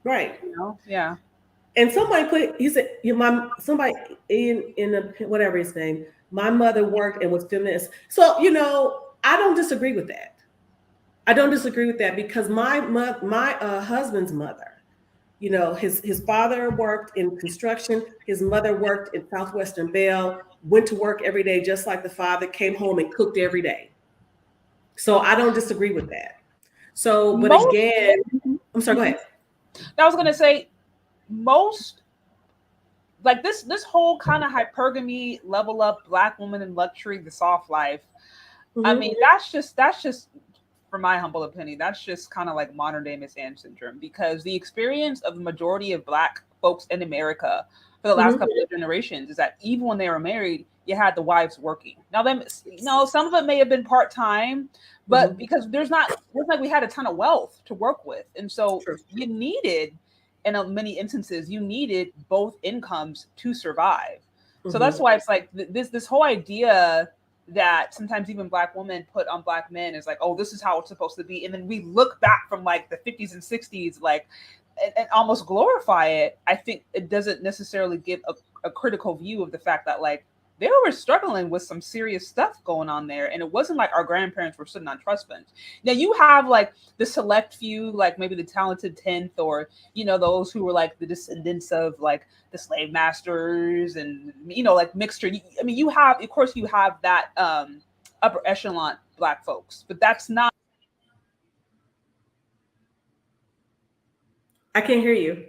S2: Right.
S1: You know? Yeah.
S2: And somebody put, he said, your mom, somebody in the, whatever his name, my mother worked and was feminist. So, I don't disagree with that. I don't disagree with that because my husband's mother, his father worked in construction. His mother worked in Southwestern Bell, went to work every day, just like the father, came home and cooked every day. So I don't disagree with that. So, but
S1: Most,
S2: again, I'm sorry, go ahead.
S1: I was gonna say most, like this whole kind of hypergamy, level up, black woman in luxury, the soft life. I
S2: Mm-hmm.
S1: mean, that's just for my humble opinion, that's just kind of like modern day Miss Anne syndrome, because the experience of the majority of black folks in America for the last
S2: Mm-hmm.
S1: couple of generations is that even when they were married, you had the wives working. Now, them, some of it may have been part time, but
S2: Mm-hmm.
S1: because it wasn't like we had a ton of wealth to work with, and so
S2: True.
S1: you needed, in many instances, you needed both incomes to survive. So that's
S2: Mm-hmm.
S1: why it's like this whole idea that sometimes even black women put on black men is like, oh, this is how it's supposed to be. And then we look back from like the 50s and 60s, like, and almost glorify it. I think it doesn't necessarily give a critical view of the fact that like they were struggling with some serious stuff going on there. And it wasn't like our grandparents were sitting on trust funds. Now you have like the select few, like maybe the talented 10th, or, those who were like the descendants of like the slave masters and, like mixture. I mean, you have, of course, you have that upper echelon black folks, but that's not.
S2: I can't hear you.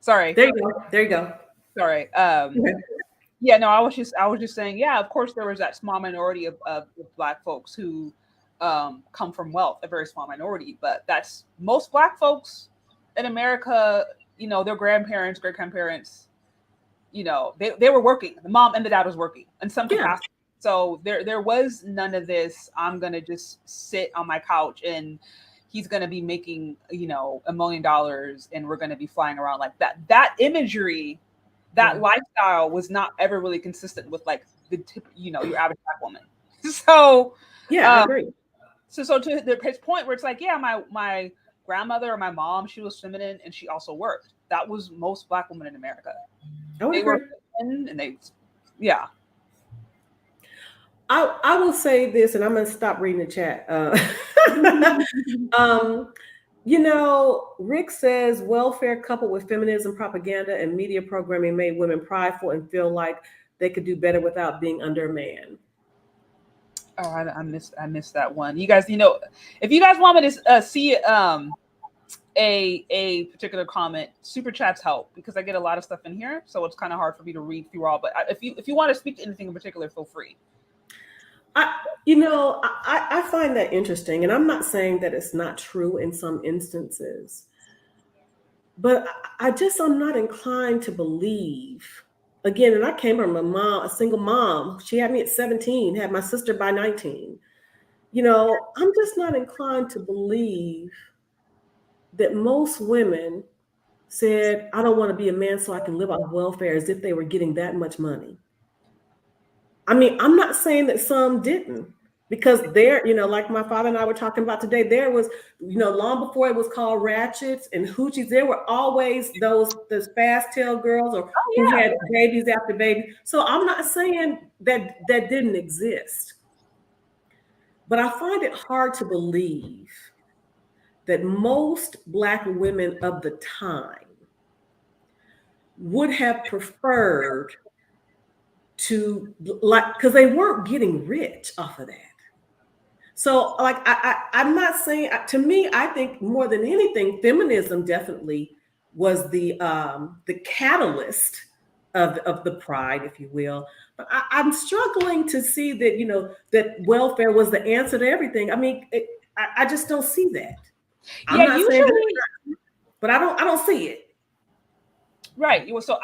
S1: Sorry.
S2: There you go. There you go.
S1: Sorry.
S2: Okay.
S1: Yeah, no, I was just saying, yeah, of course there was that small minority of black folks who come from wealth, a very small minority, but that's most black folks in America, their grandparents, great grandparents, they were working. The mom and the dad was working in some
S2: Yeah.
S1: capacity. So there was none of this, I'm gonna just sit on my couch and he's gonna be making, $1 million and we're gonna be flying around like that. That imagery, that
S2: Yeah.
S1: lifestyle was not ever really consistent with like the tip, your average black woman. So
S2: Yeah, I
S1: um
S2: agree.
S1: so to his point where it's like, yeah, my grandmother or my mom, she was feminine and she also worked. That was most black women in America.
S2: I would
S1: They were
S2: agree.
S1: feminine and they, yeah.
S2: I will say this, and I'm going to stop reading the chat. um, Rick says welfare coupled with feminism propaganda and media programming made women prideful and feel like they could do better without being under a man.
S1: Oh, I missed that one. You guys, if you guys want me to see a particular comment, super chats help because I get a lot of stuff in here, so it's kind of hard for me to read through all. But if you want to speak to anything in particular, feel free.
S2: I find that interesting, and I'm not saying that it's not true in some instances, but I'm not inclined to believe. Again, and I came from a single mom. She had me at 17, had my sister by 19. I'm just not inclined to believe that most women said, I don't want to be a man so I can live off welfare as if they were getting that much money. I mean, I'm not saying that some didn't, because like my father and I were talking about today, there was, long before it was called ratchets and hoochies, there were always those fast tail girls or
S1: Oh
S2: who
S1: yeah.
S2: had babies after baby. So I'm not saying that didn't exist, but I find it hard to believe that most Black women of the time would have preferred to, like, because they weren't getting rich off of that. So, like, I'm not saying, to me, I think more than anything, feminism definitely was the catalyst of the pride, if you will. But I'm struggling to see that, that welfare was the answer to everything. I mean, I just don't see that. I'm
S1: Yeah,
S2: not saying that,
S1: usually.
S2: but I don't see it.
S1: Right. Well, so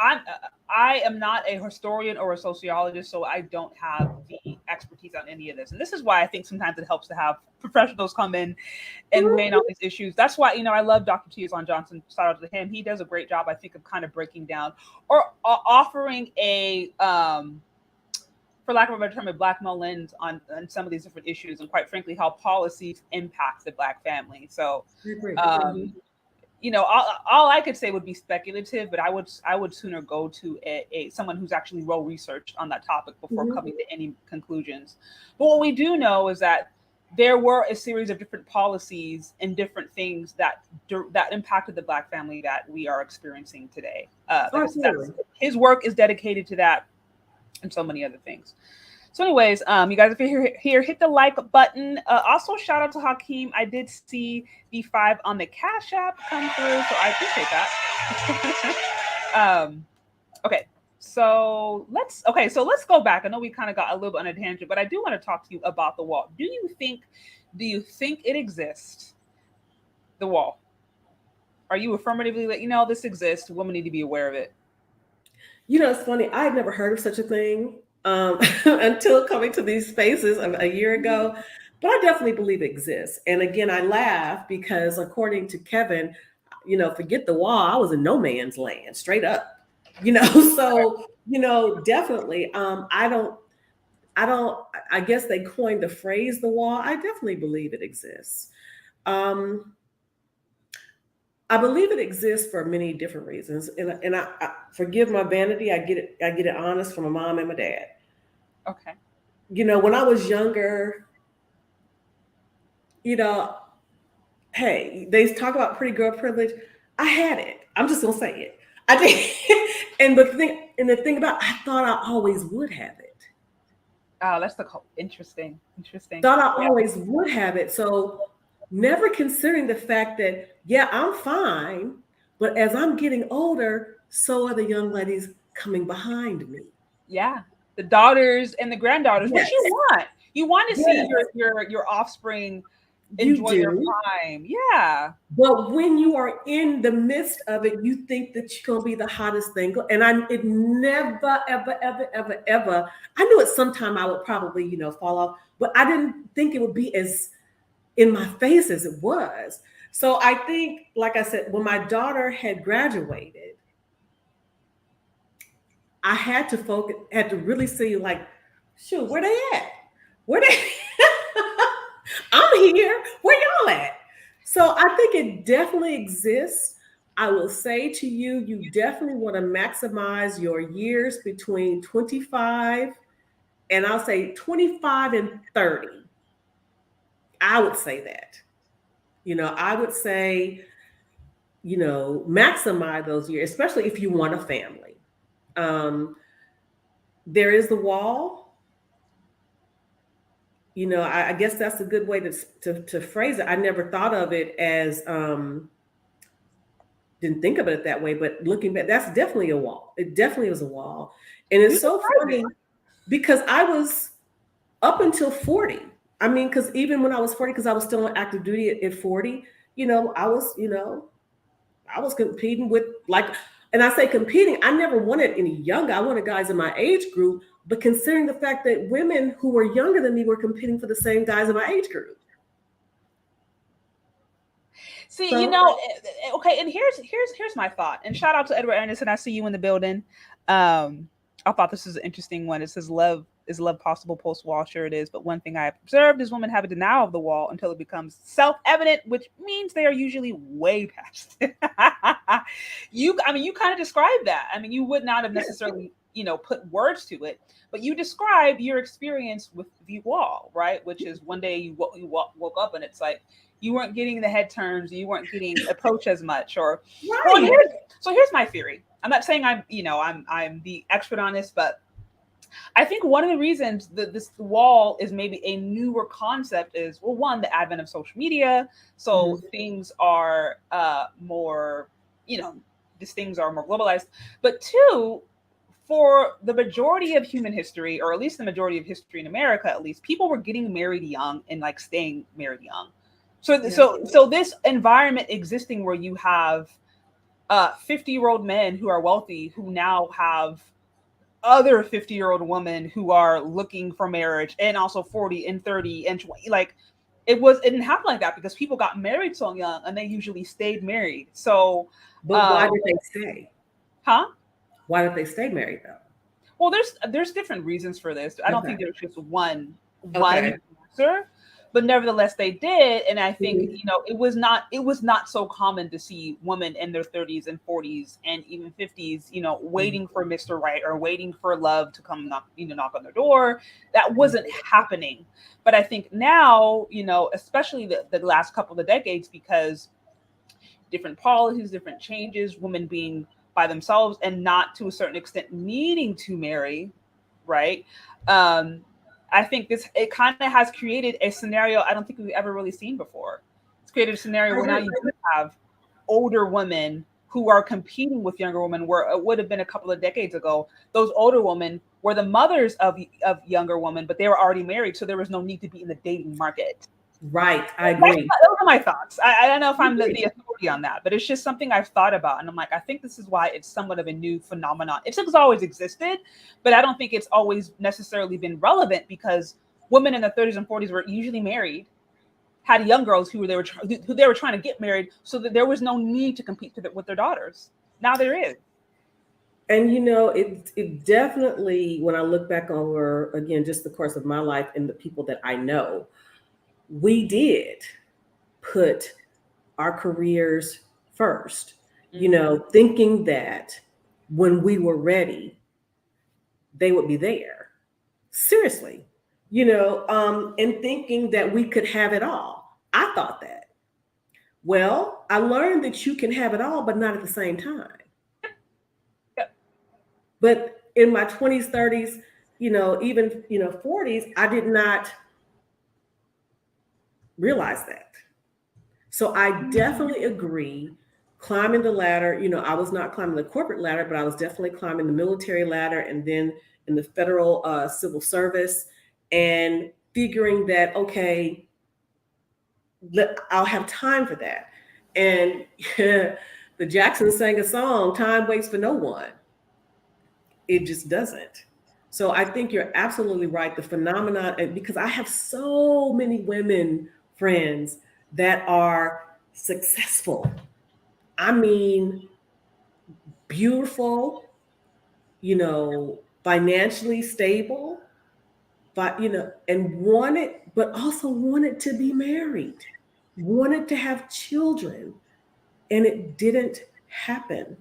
S1: I am not a historian or a sociologist, so I don't have the expertise on any of this. And this is why I think sometimes it helps to have professionals come in and weigh in on these issues. That's why, I love Dr. T. Johnson. Shout out to him. He does a great job, I think, of kind of breaking down or offering a for lack of a better term, a black male lens on some of these different issues, and quite frankly, how policies impact the black family. So
S2: I agree.
S1: um all I could say would be speculative, but I would sooner go to a someone who's actually well researched on that topic before
S2: Mhm.
S1: coming to any conclusions. But what we do know is that there were a series of different policies and different things that impacted the Black family that we are experiencing today. Like I said,
S2: Absolutely.
S1: his work is dedicated to that and so many other things. So, anyways, you guys, if you're here, hit the like button. Also, shout out to Hakeem. I did see the 5 on the Cash App come through, so I appreciate that. Okay, so let's go back. I know we kind of got a little bit on a tangent, but I do want to talk to you about the wall. Do you think it exists? The wall. Are you affirmatively like, this exists? Women need to be aware of it.
S2: It's funny. I had never heard of such a thing until coming to these spaces a year ago. But I definitely believe it exists. And again, I laugh because according to Kevin, forget the wall. I was in no man's land, straight up. So definitely. I guess they coined the phrase the wall. I definitely believe it exists. Um, I believe it exists for many different reasons, and I forgive my vanity. I get it honest from my mom and my dad.
S1: Okay.
S2: When I was younger, you know, hey, they talk about pretty girl privilege. I had it. I'm just gonna say it. I did, and the thing about I thought I always would have it.
S1: Oh, that's interesting. Interesting.
S2: Thought I
S1: Yeah.
S2: always would have it. So never considering the fact that yeah, I'm fine, but as I'm getting older, so are the young ladies coming behind me.
S1: Yeah. The daughters and the granddaughters, which you
S2: Yes,
S1: want. You want to see
S2: yes,
S1: your offspring
S2: you
S1: enjoy their
S2: do.
S1: prime. Yeah.
S2: But when you are in the midst of it, you think that you're gonna be the hottest thing. And it never, ever, ever, ever, ever. I knew at some time I would probably, fall off, but I didn't think it would be as in my face as it was. So I think, like I said, when my daughter had graduated, I had to focus, had to really see like, shoot, where they at? Where they I'm here. Where y'all at? So I think it definitely exists. I will say to you, you definitely want to maximize your years between 25 and I'll say 25 and 30. I would say that. I would say, maximize those years, especially if you want a family. Um, there is the wall. I guess that's a good way to phrase it. I never thought of it as didn't think of it that way, but looking back, that's definitely a wall. It definitely was a wall. And
S1: You
S2: it's so
S1: described it.
S2: funny because I was up until 40. I mean, because even when I was 40, because I was still on active duty at 40, I was competing with like, and I say competing, I never wanted any younger. I wanted guys in my age group, but considering the fact that women who were younger than me were competing for the same guys in my age group.
S1: See,
S2: So
S1: okay, and here's my thought. And shout out to Edward Anderson. I see you in the building. I thought this was an interesting one. It says love is love possible post wall. Sure it is. But one thing I have observed is women have a denial of the wall until it becomes self-evident, which means they are usually way past it. You kind of described that. I mean, you would not have necessarily, put words to it, but you described your experience with the wall, right? Which is one day you woke up and it's like you weren't getting the head turns, you weren't getting approached as much, or well,
S2: right.
S1: here's my theory. I'm not saying I'm the expert on this, but I think one of the reasons that this wall is maybe a newer concept is, well, one, the advent of social media. So things are more, these things are more globalized. But two, for the majority of human history, or at least the majority of history in America, at least, people were getting married young and like staying married young. So,
S2: Yeah.
S1: so this environment existing where you have 50-year-old men who are wealthy who now have other 50-year-old women who are looking for marriage, and also 40 and 30 and 20, like it didn't happen like that because people got married so young and they usually stayed married. So
S2: But why did they stay?
S1: huh
S2: Why did they stay married though?
S1: well, there's different reasons for this. I don't think
S2: Okay.
S1: there's just one
S2: Okay.
S1: answer. but nevertheless they did. And I think,
S2: Mhm.
S1: it was not so common to see women in their 30s and 40s and even 50s, waiting for Mr. Right or waiting for love to come knock on their door. That wasn't happening. But I think now, especially the last couple of decades, because different policies, different changes, women being by themselves and not to a certain extent needing to marry, right? Um, I think it kind of has created a scenario I don't think we've ever really seen before. It's created a scenario
S2: I
S1: where now
S2: agree.
S1: you do have older women who are competing with younger women, where it would have been a couple of decades ago. Those older women were the mothers of younger women, but they were already married, so there was no need to be in the dating market.
S2: Right. I
S1: Those
S2: agree.
S1: are my thoughts. I don't know if
S2: I
S1: I'm
S2: agree.
S1: the authority on that, but it's just something I've thought about. And I'm like, I think this is why it's somewhat of a new phenomenon. It's always existed, but I don't think it's always necessarily been relevant, because women in their 30s and 40s were usually married, had young girls who they were trying to get married, so that there was no need to compete with their daughters. Now there is.
S2: And it definitely, when I look back over again, just the course of my life and the people that I know, we did put our careers first,
S1: Mm-hmm.
S2: thinking that when we were ready, they would be there. Seriously, and thinking that we could have it all. I thought that. Well, I learned that you can have it all, but not at the same time.
S1: Yep.
S2: But in my 20s, 30s, even 40s, I did not realize that. So I definitely agree. Climbing the ladder, I was not climbing the corporate ladder, but I was definitely climbing the military ladder and then in the federal civil service, and figuring that, okay, I'll have time for that. And the Jacksons sang a song, Time Waits for No One. It just doesn't. So I think you're absolutely right. The phenomenon, and because I have so many women friends that are successful. I mean, beautiful, financially stable, but and wanted, but also wanted to be married, wanted to have children, and it didn't happen.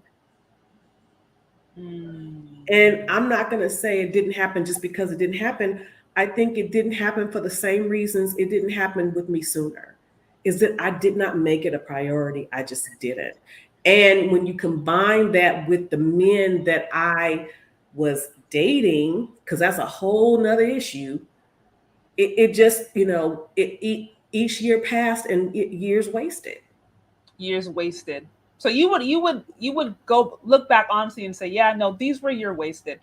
S1: Mm.
S2: And I'm not going to say it didn't happen just because it didn't happen. I think it didn't happen for the same reasons it didn't happen with me sooner. Is that I did not make it a priority. I just didn't. And when you combine that with the men that I was dating, because that's a whole nother issue, it just, each year passed and years wasted.
S1: Years wasted. So you would go look back honestly and say, yeah, no, these were years wasted.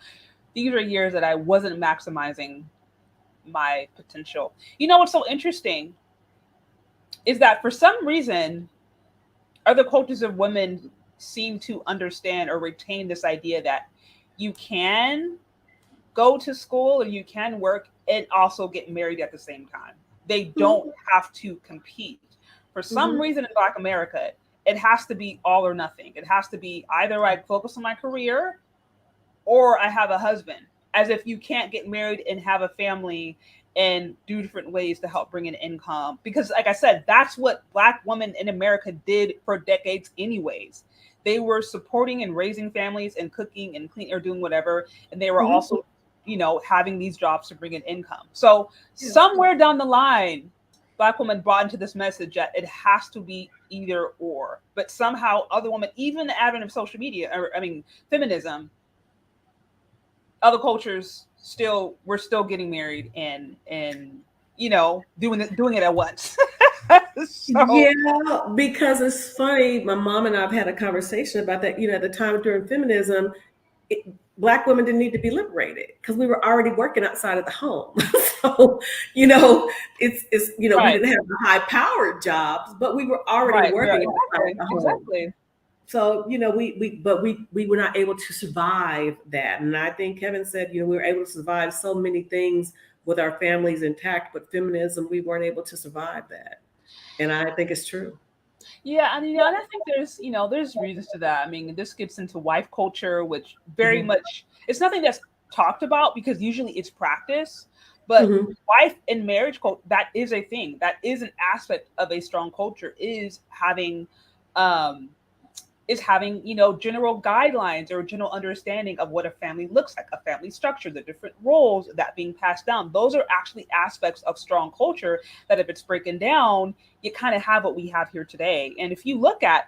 S1: These are years that I wasn't maximizing my potential. You know what's so interesting is that for some reason, other cultures of women seem to understand or retain this idea that you can go to school or you can work and also get married at the same time. They don't have to compete. For some
S2: Mhm.
S1: reason in Black America, it has to be all or nothing. It has to be either I focus on my career or I have a husband. As if you can't get married and have a family and do different ways to help bring in income. Because, like I said, that's what Black women in America did for decades, anyways. They were supporting and raising families and cooking and cleaning or doing whatever. And they were
S2: Mhm.
S1: also, having these jobs to bring in income. So,
S2: Yeah.
S1: somewhere down the line, Black women brought into this message that it has to be either or. But somehow, other women, even the advent of social media, or I mean, feminism, other cultures still we're still getting married and doing it at once. So
S2: Yeah, because it's funny. My mom and I have had a conversation about that. At the time during feminism, Black women didn't need to be liberated because we were already working outside of the home. So, we
S1: right,
S2: didn't have the high powered jobs, but we were already
S1: right,
S2: working outside of
S1: exactly,
S2: the home.
S1: exactly.
S2: So, we were not able to survive that. And I think Kevin said, we were able to survive so many things with our families intact, but feminism, we weren't able to survive that. And I think it's true.
S1: Yeah, and and I think there's reasons to that. I mean, this gets into wife culture, which very
S2: Mhm.
S1: much it's nothing that's talked about because usually it's practice. But
S2: Mhm.
S1: wife and marriage cult, that is a thing. That is an aspect of a strong culture, um is having, general guidelines or general understanding of what a family looks like, a family structure, the different roles that being passed down. Those are actually aspects of strong culture that, if it's breaking down, you kind of have what we have here today. And if you look at,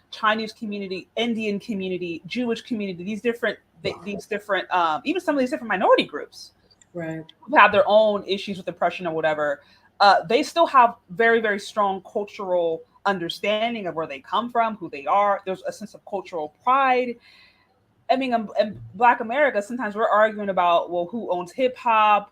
S1: Chinese community, Indian community, Jewish community, these different, even some of these different minority groups
S2: Right.
S1: who have their own issues with oppression or whatever, they still have very, very strong cultural understanding of where they come from, who they are. There's a sense of cultural pride. I mean, in Black America, sometimes we're arguing about, well, who owns hip hop.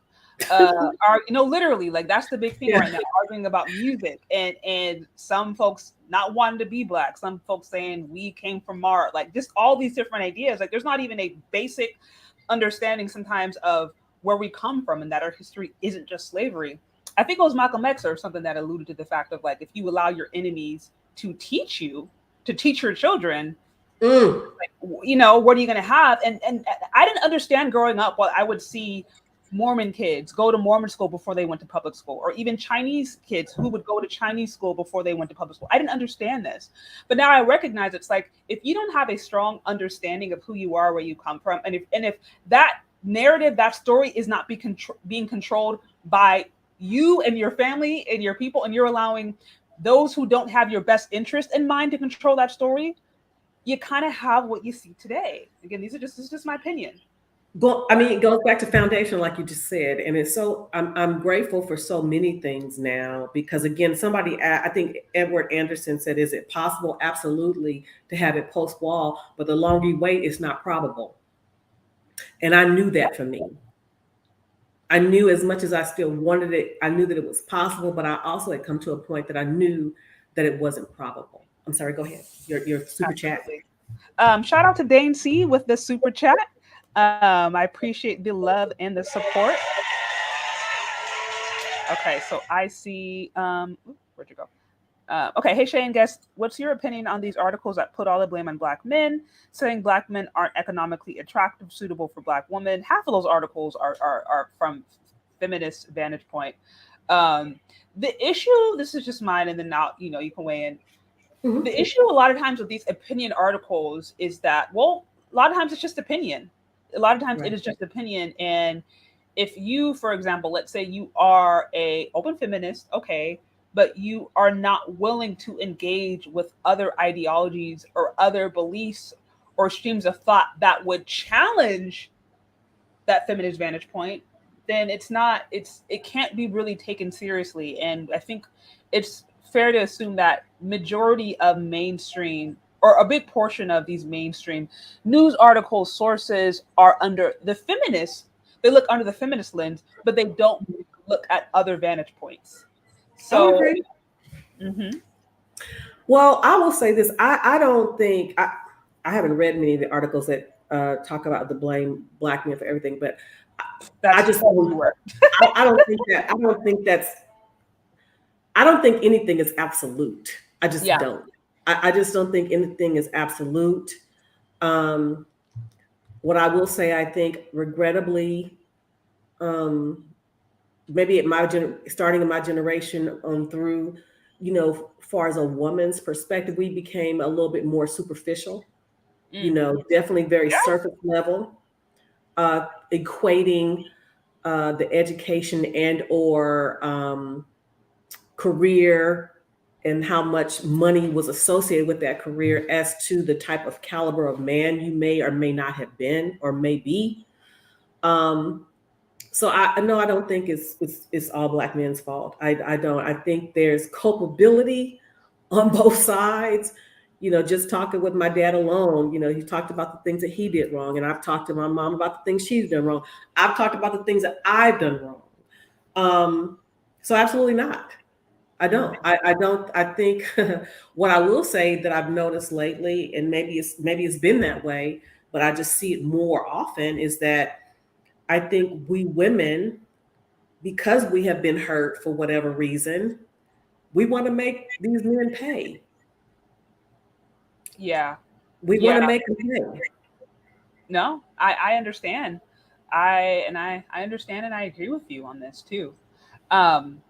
S1: Literally, like that's the big thing
S2: Yeah.
S1: right now, arguing about music, and some folks not wanting to be Black, some folks saying we came from Mars, like just all these different ideas. Like there's not even a basic understanding sometimes of where we come from, and that our history isn't just slavery. I think it was Malcolm X or something that alluded to the fact of, like, if you allow your enemies to teach you, to teach your children,
S2: Mm.
S1: what are you going to have? And I didn't understand growing up what I would see Mormon kids go to Mormon school before they went to public school, or even Chinese kids who would go to Chinese school before they went to public school. I didn't understand this, but now I recognize it's like, if you don't have a strong understanding of who you are, where you come from, and if that narrative, that story is not being controlled by you and your family and your people, and you're allowing those who don't have your best interest in mind to control that story, you kind of have what you see today. Again, this is just my opinion.
S2: I mean, it goes back to foundation, like you just said, and it's so I'm grateful for so many things now because again, I think Edward Anderson said, "Is it possible? Absolutely, to have it post wall, but the longer you wait, it's not probable." And I knew that for me. I knew as much as I still wanted it, I knew that it was possible, but I also had come to a point that I knew that it wasn't probable. I'm sorry. Go ahead. Your super chat.
S1: Absolutely. Shout out to Dane C with the super chat. I appreciate the love and the support. Okay, so I see. Where'd you go? Okay, hey Shane, guess what's your opinion on these articles that put all the blame on Black men, saying Black men aren't economically attractive, suitable for Black women? Half of those articles are from feminist vantage point. Um, the issue, this is just mine, and then now you can weigh in.
S2: Mhm.
S1: The issue a lot of times with these opinion articles is that, well, a lot of times it's just opinion. A lot of times it
S2: Right.
S1: is just opinion, and if you, for example, let's say you are a open feminist, okay, but you are not willing to engage with other ideologies or other beliefs or streams of thought that would challenge that feminist vantage point, then it can't be really taken seriously. And I think it's fair to assume that majority of mainstream, or a big portion of these mainstream news articles sources, are under the feminists. They look under the feminist lens, but they don't look at other vantage points.
S2: I would
S1: So,
S2: agree.
S1: mhm.
S2: Well, I will say this. I don't think I haven't read many of the articles that talk about the blame Black men for everything, but I
S1: That's
S2: just
S1: what we were.
S2: I don't think that I don't think anything is absolute. I just
S1: Yeah.
S2: don't. I just don't think anything is absolute. Um, what I will say, I think, regrettably, um, maybe starting in my generation on through, far as a woman's perspective, we became a little bit more superficial.
S1: Mm.
S2: Definitely very
S1: Yeah.
S2: surface level, equating the education and or career and how much money was associated with that career as to the type of caliber of man you may or may not have been or may be. Um, so I no, I don't think it's all Black men's fault. I don't. I think there's culpability on both sides. Just talking with my dad alone, he talked about the things that he did wrong, and I've talked to my mom about the things she's done wrong. I've talked about the things that I've done wrong. So absolutely not. I
S1: Mm.
S2: don't. I don't. I think what I will say that I've noticed lately, and maybe it's been that way, but I just see it more often, is that I think we women, because we have been hurt for whatever reason, we want to make these men pay.
S1: Yeah.
S2: We want
S1: Yeah.
S2: to make them pay.
S1: No, I understand. I understand and I agree with you on this too. Um,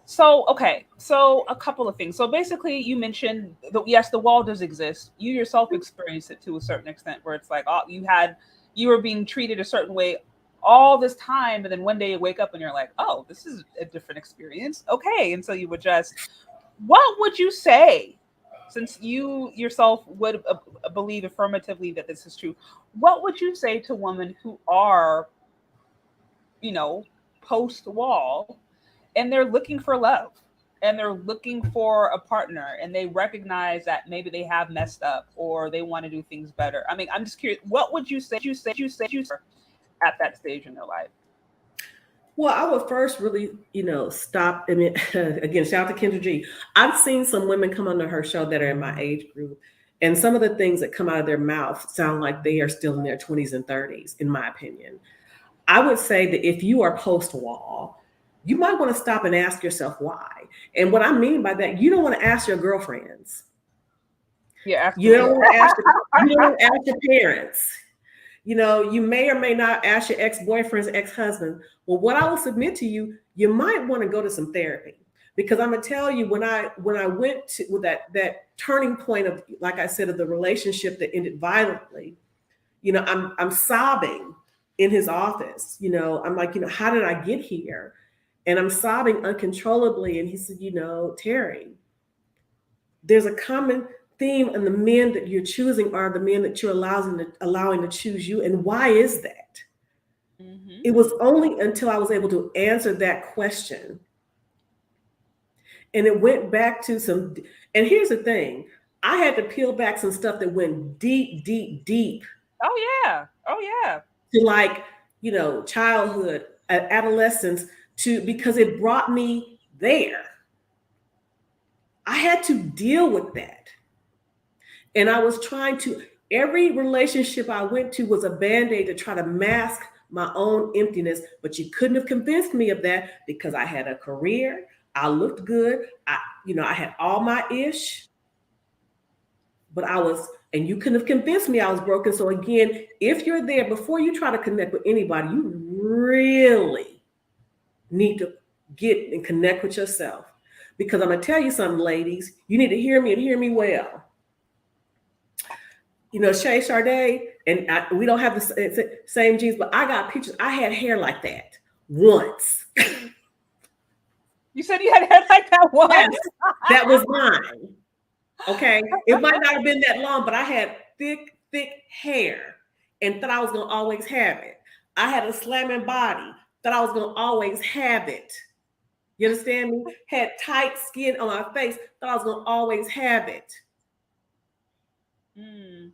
S1: so okay, so a couple of things. So basically, you mentioned yes, the wall does exist. You yourself experienced it to a certain extent, where it's like, oh, you were being treated a certain way all this time, and then one day you wake up and you're like, oh, this is a different experience. Okay, and so you adjust. What would you say, since you yourself would believe affirmatively that this is true? What would you say to women who are, you know, post wall and they're looking for love and they're looking for a partner and they recognize that maybe they have messed up or they want to do things better? I mean, I'm just curious, what would you say at that stage in their life?
S2: Well, I would first really, stop. I mean, again, shout out to Kendra G. I've seen some women come onto her show that are in my age group, and some of the things that come out of their mouth sound like they are still in their 20s and 30s, in my opinion. I would say that if you are post wall, you might want to stop and ask yourself why. And what I mean by that, you don't want to ask your girlfriends.
S1: Yeah,
S2: You
S1: absolutely.
S2: don't want to ask you don't want to ask your parents. You may or may not ask your ex-boyfriend's ex-husband. Well, what I will submit to you, you might want to go to some therapy. Because I'm gonna tell you, when I went to with that turning point of, like I said, of the relationship that ended violently, I'm sobbing in his office. I'm like, how did I get here? And I'm sobbing uncontrollably. And he said, Terry, there's a common theme, and the men that you're choosing are the men that you're allowing to choose you. And why is that?
S1: Mm-hmm.
S2: It was only until I was able to answer that question, and it went back to some. And here's the thing: I had to peel back some stuff that went deep, deep, deep
S1: Oh yeah. Oh yeah.
S2: to, like, childhood, adolescence, to because it brought me there. I had to deal with that. And I was trying to, every relationship I went to was a band-aid to try to mask my own emptiness. But you couldn't have convinced me of that because I had a career, I looked good, I had all my ish, but and you couldn't have convinced me I was broken. So again, if you're there, before you try to connect with anybody, you really need to get and connect with yourself. Because I'm gonna tell you something, ladies, you need to hear me and hear me well. Shay Sade, and we don't have the same genes, but I got pictures. I had hair like that once.
S1: You said you had hair like that
S2: Yes,
S1: once.
S2: that was mine. Okay. It might not have been that long, but I had thick, thick hair and thought I was going to always have it. I had a slamming body, thought I was going to always have it. You understand me? Had tight skin on my face, thought I was going to always have it.
S1: Mm.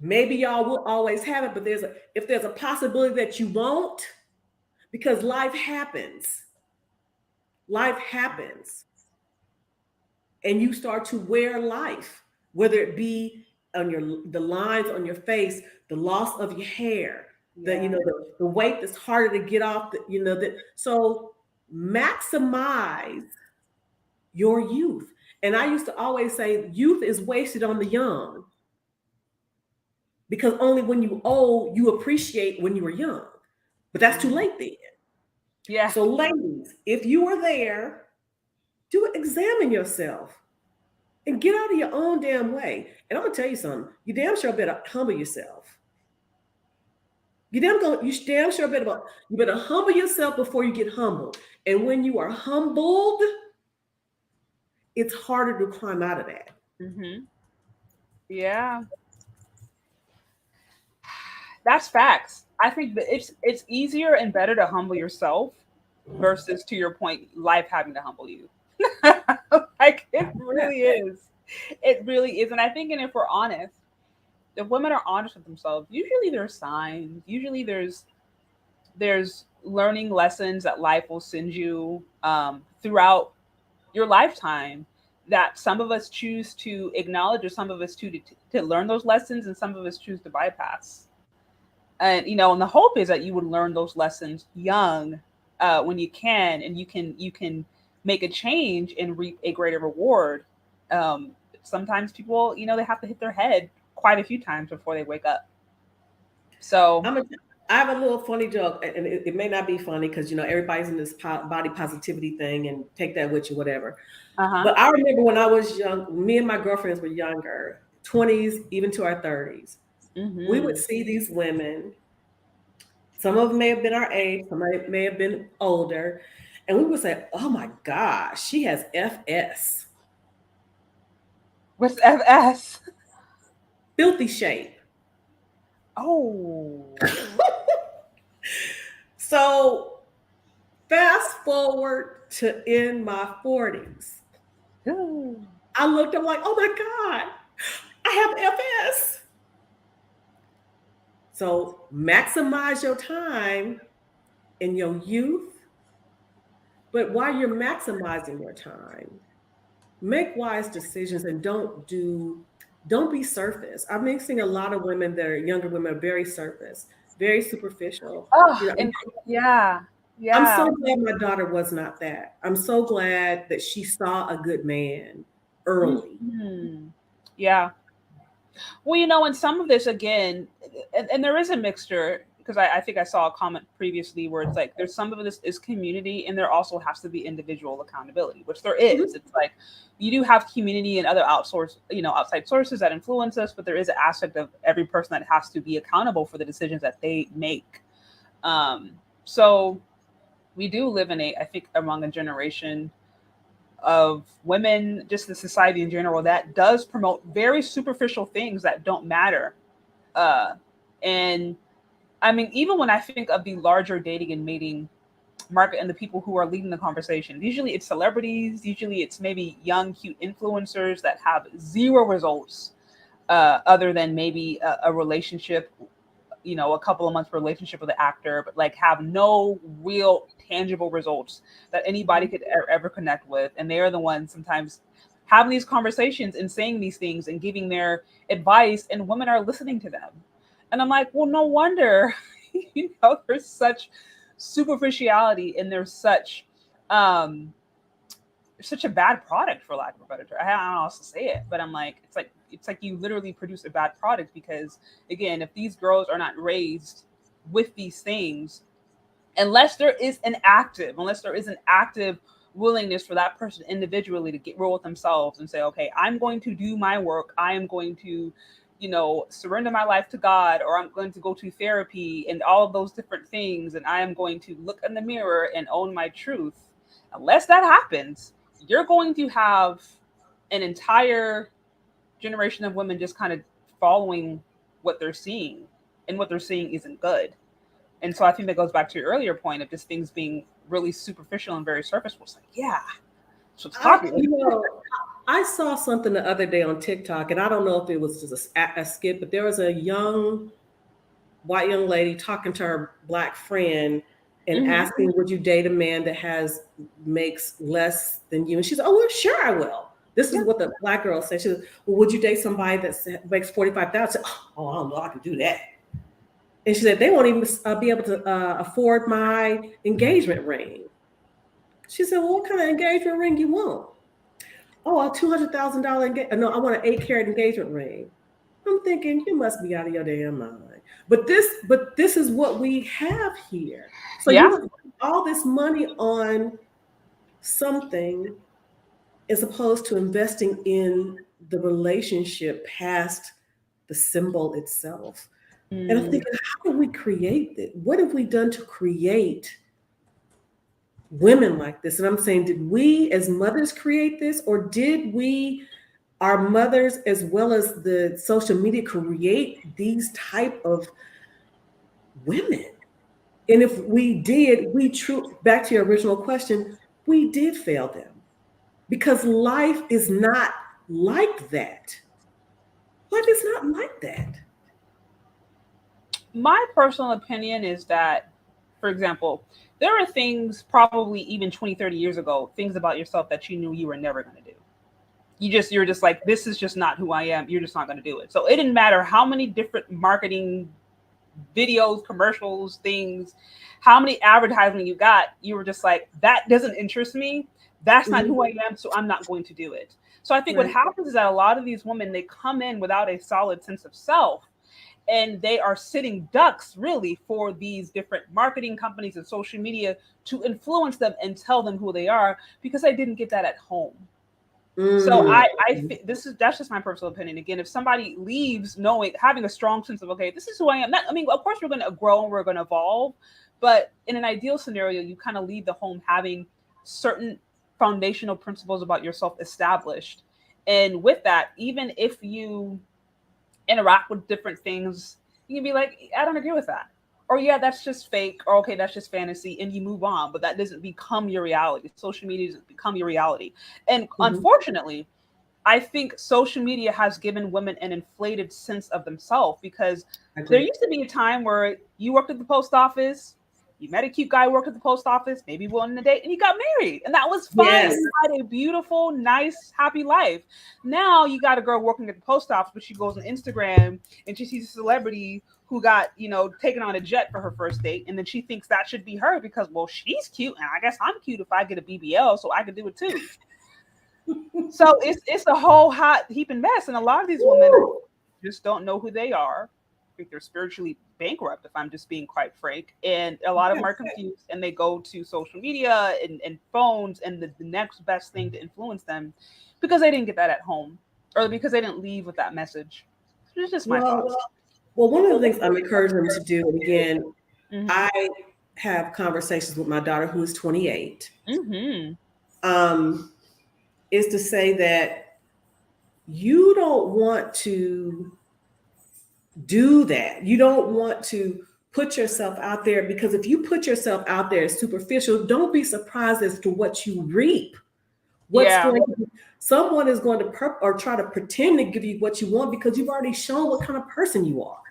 S2: Maybe y'all will always have it, but if there's a possibility that you won't, because life happens. Life happens. And you start to wear life, whether it be on the lines on your face, the loss of your hair,
S1: Yeah.
S2: the weight that's harder to get off, so maximize your youth. And I used to always say youth is wasted on the young, because only when you old you appreciate when you were young. But that's too late then.
S1: Yeah.
S2: So ladies, if you are there, examine yourself and get out of your own damn way. And I'm gonna tell you something. You damn sure better humble yourself. You better humble yourself before you get humbled. And when you are humbled, it's harder to climb out of that.
S1: Mm-hmm. Yeah. That's facts. I think that it's easier and better to humble yourself versus, to your point, life having to humble you. Like, it really is. It really is. And I think, and if we're honest, if women are honest with themselves, usually there's signs. Usually there's learning lessons that life will send you throughout your lifetime that some of us choose to acknowledge, or some of us choose to learn those lessons, and some of us choose to bypass. And and the hope is that you would learn those lessons young, when you can, and you can make a change and reap a greater reward. Sometimes people, they have to hit their head quite a few times before they wake up. So
S2: I have a little funny joke, and it may not be funny because everybody's in this body positivity thing, and take that with you, whatever.
S1: uh-huh.
S2: But I remember when I was young, me and my girlfriends were younger, 20s, even to our 30s. We would
S1: Mm-hmm.
S2: see these women. Some of them may have been our age, some may have been older, and we would say, "Oh my gosh, she has FS,
S1: What's FS?
S2: filthy shape."
S1: Oh.
S2: So fast forward to in my 40s. I looked up like, oh my God, I have FS. So maximize your time in your youth, but while you're maximizing your time, make wise decisions and don't be surface. I'm mixing a lot of women that are younger women are very surface, very superficial.
S1: Oh,
S2: You know,
S1: and yeah,
S2: I'm
S1: yeah.
S2: so glad my daughter was not that. I'm so glad that she saw a good man early.
S1: Mhm. Yeah. Well, and some of this again, and there is a mixture because I think I saw a comment previously where it's like there's some of this is community and there also has to be individual accountability, which there is.
S2: Mhm.
S1: It's like you do have community and other outside sources that influence us, but there is an aspect of every person that has to be accountable for the decisions that they make. So we do live in I think, among a generation of women, just the society in general, that does promote very superficial things that don't matter. Uh, and I mean, even when I think of the larger dating and mating market and the people who are leading the conversation, usually it's celebrities, usually it's maybe young, cute influencers that have zero results other than maybe a relationship, a couple of months relationship with the actor, but like have no real tangible results that anybody could ever connect with. And they are the ones sometimes having these conversations and saying these things and giving their advice, and women are listening to them. And I'm like, well, no wonder, there's such superficiality and there's um, such a bad product, for lack of a better term. I don't know how else to say it, but I'm like, it's like you literally produce a bad product because again, if these girls are not raised with these things, unless there is an active willingness for that person individually to get real with themselves and say, okay, I'm going to do my work. I am going to, surrender my life to God, or I'm going to go to therapy and all of those different things. And I am going to look in the mirror and own my truth. Unless that happens, you're going to have an entire generation of women just kind of following what they're seeing, and what they're seeing isn't good. And so I think that goes back to your earlier point of just things being really superficial and very surface. It's like, yeah, that's what's
S2: I,
S1: popular.
S2: you know, I saw something the other day on TikTok, and I don't know if it was just a skit, but there was a white young lady talking to her black friend and
S1: Mm-hmm.
S2: asking, "Would you date a man that makes less than you?" And she said, "Oh, well, sure, I will." This is
S1: Yeah.
S2: what the black girl said. She said, "Well, would you date somebody that makes 45,000?" Oh, I don't know, I can do that. And she said, "They won't even be able to afford my engagement ring." She said, "Well, what kind of engagement ring you want?" "Oh, a $200,000 engagement. No, I want an 8 carat engagement ring." I'm thinking, you must be out of your damn mind. But this is what we have here. So
S1: Yeah.
S2: you spend all this money on something as opposed to investing in the relationship past the symbol itself. And I'm
S1: Mm.
S2: thinking, how did we create it? What have we done to create women like this? And I'm saying, did we as mothers create this, or did our mothers as well as the social media create these type of women? And if we did, back to your original question, we did fail them because life is not like that. Life is not like that.
S1: My personal opinion is that, for example, there are things probably even 20, 30 years ago, things about yourself that you knew you were never going to do. You're just like, this is just not who I am. You're just not going to do it. So it didn't matter how many different marketing videos, commercials, things, how many advertisement you got, you were just like, that doesn't interest me. That's not
S2: Mhm.
S1: who I am, so I'm not going to do it. So I think what
S2: Right.
S1: happens is that a lot of these women, they come in without a solid sense of self. And they are sitting ducks really for these different marketing companies and social media to influence them and tell them who they are, because I didn't get that at home. So
S2: Mm.
S1: that's just my personal opinion. Again, if somebody leaves knowing, having a strong sense of, okay, this is who I am. Not, I mean, of course we're going to grow and we're going to evolve, but in an ideal scenario, you kind of leave the home having certain foundational principles about yourself established. And with that, even if you interact with different things, you can be like, I don't agree with that. Or yeah, that's just fake, or okay, that's just fantasy, and you move on. But that doesn't become your reality. Social media doesn't become your reality. And
S2: Mhm.
S1: unfortunately, I think social media has given women an inflated sense of themselves, because
S2: I
S1: there
S2: agree.
S1: used to be a time where you worked at the post office, you met a cute guy who worked at the post office, maybe went on a date, and you got married. And that was fine.
S2: Yes.
S1: You had a beautiful, nice, happy life. Now you got a girl working at the post office, but she goes on Instagram and she sees a celebrity who got, taken on a jet for her first date. And then she thinks that should be her because, well, she's cute. And I guess I'm cute if I get a BBL, so I could do it too. So it's a whole hot heaping mess, and a lot of these women
S2: Woo.
S1: just don't know who they are. I think they're spiritually bankrupt, if I'm just being quite frank. And a lot of them are confused, and they go to social media and phones and the next best thing to influence them, because they didn't get that at home, or because they didn't leave with that message. It's just my
S2: Well,
S1: thoughts.
S2: well, one of the things I'm encouraging them to do, and again,
S1: Mm-hmm.
S2: I have conversations with my daughter who is 28,
S1: Mm-hmm.
S2: um, is to say that you don't want to do that. You don't want to put yourself out there, because if you put yourself out there as superficial, don't be surprised as to what you reap. What's
S1: Yeah.
S2: going to Someone is going to or try to pretend to give you what you want, because you've already shown what kind of person you are.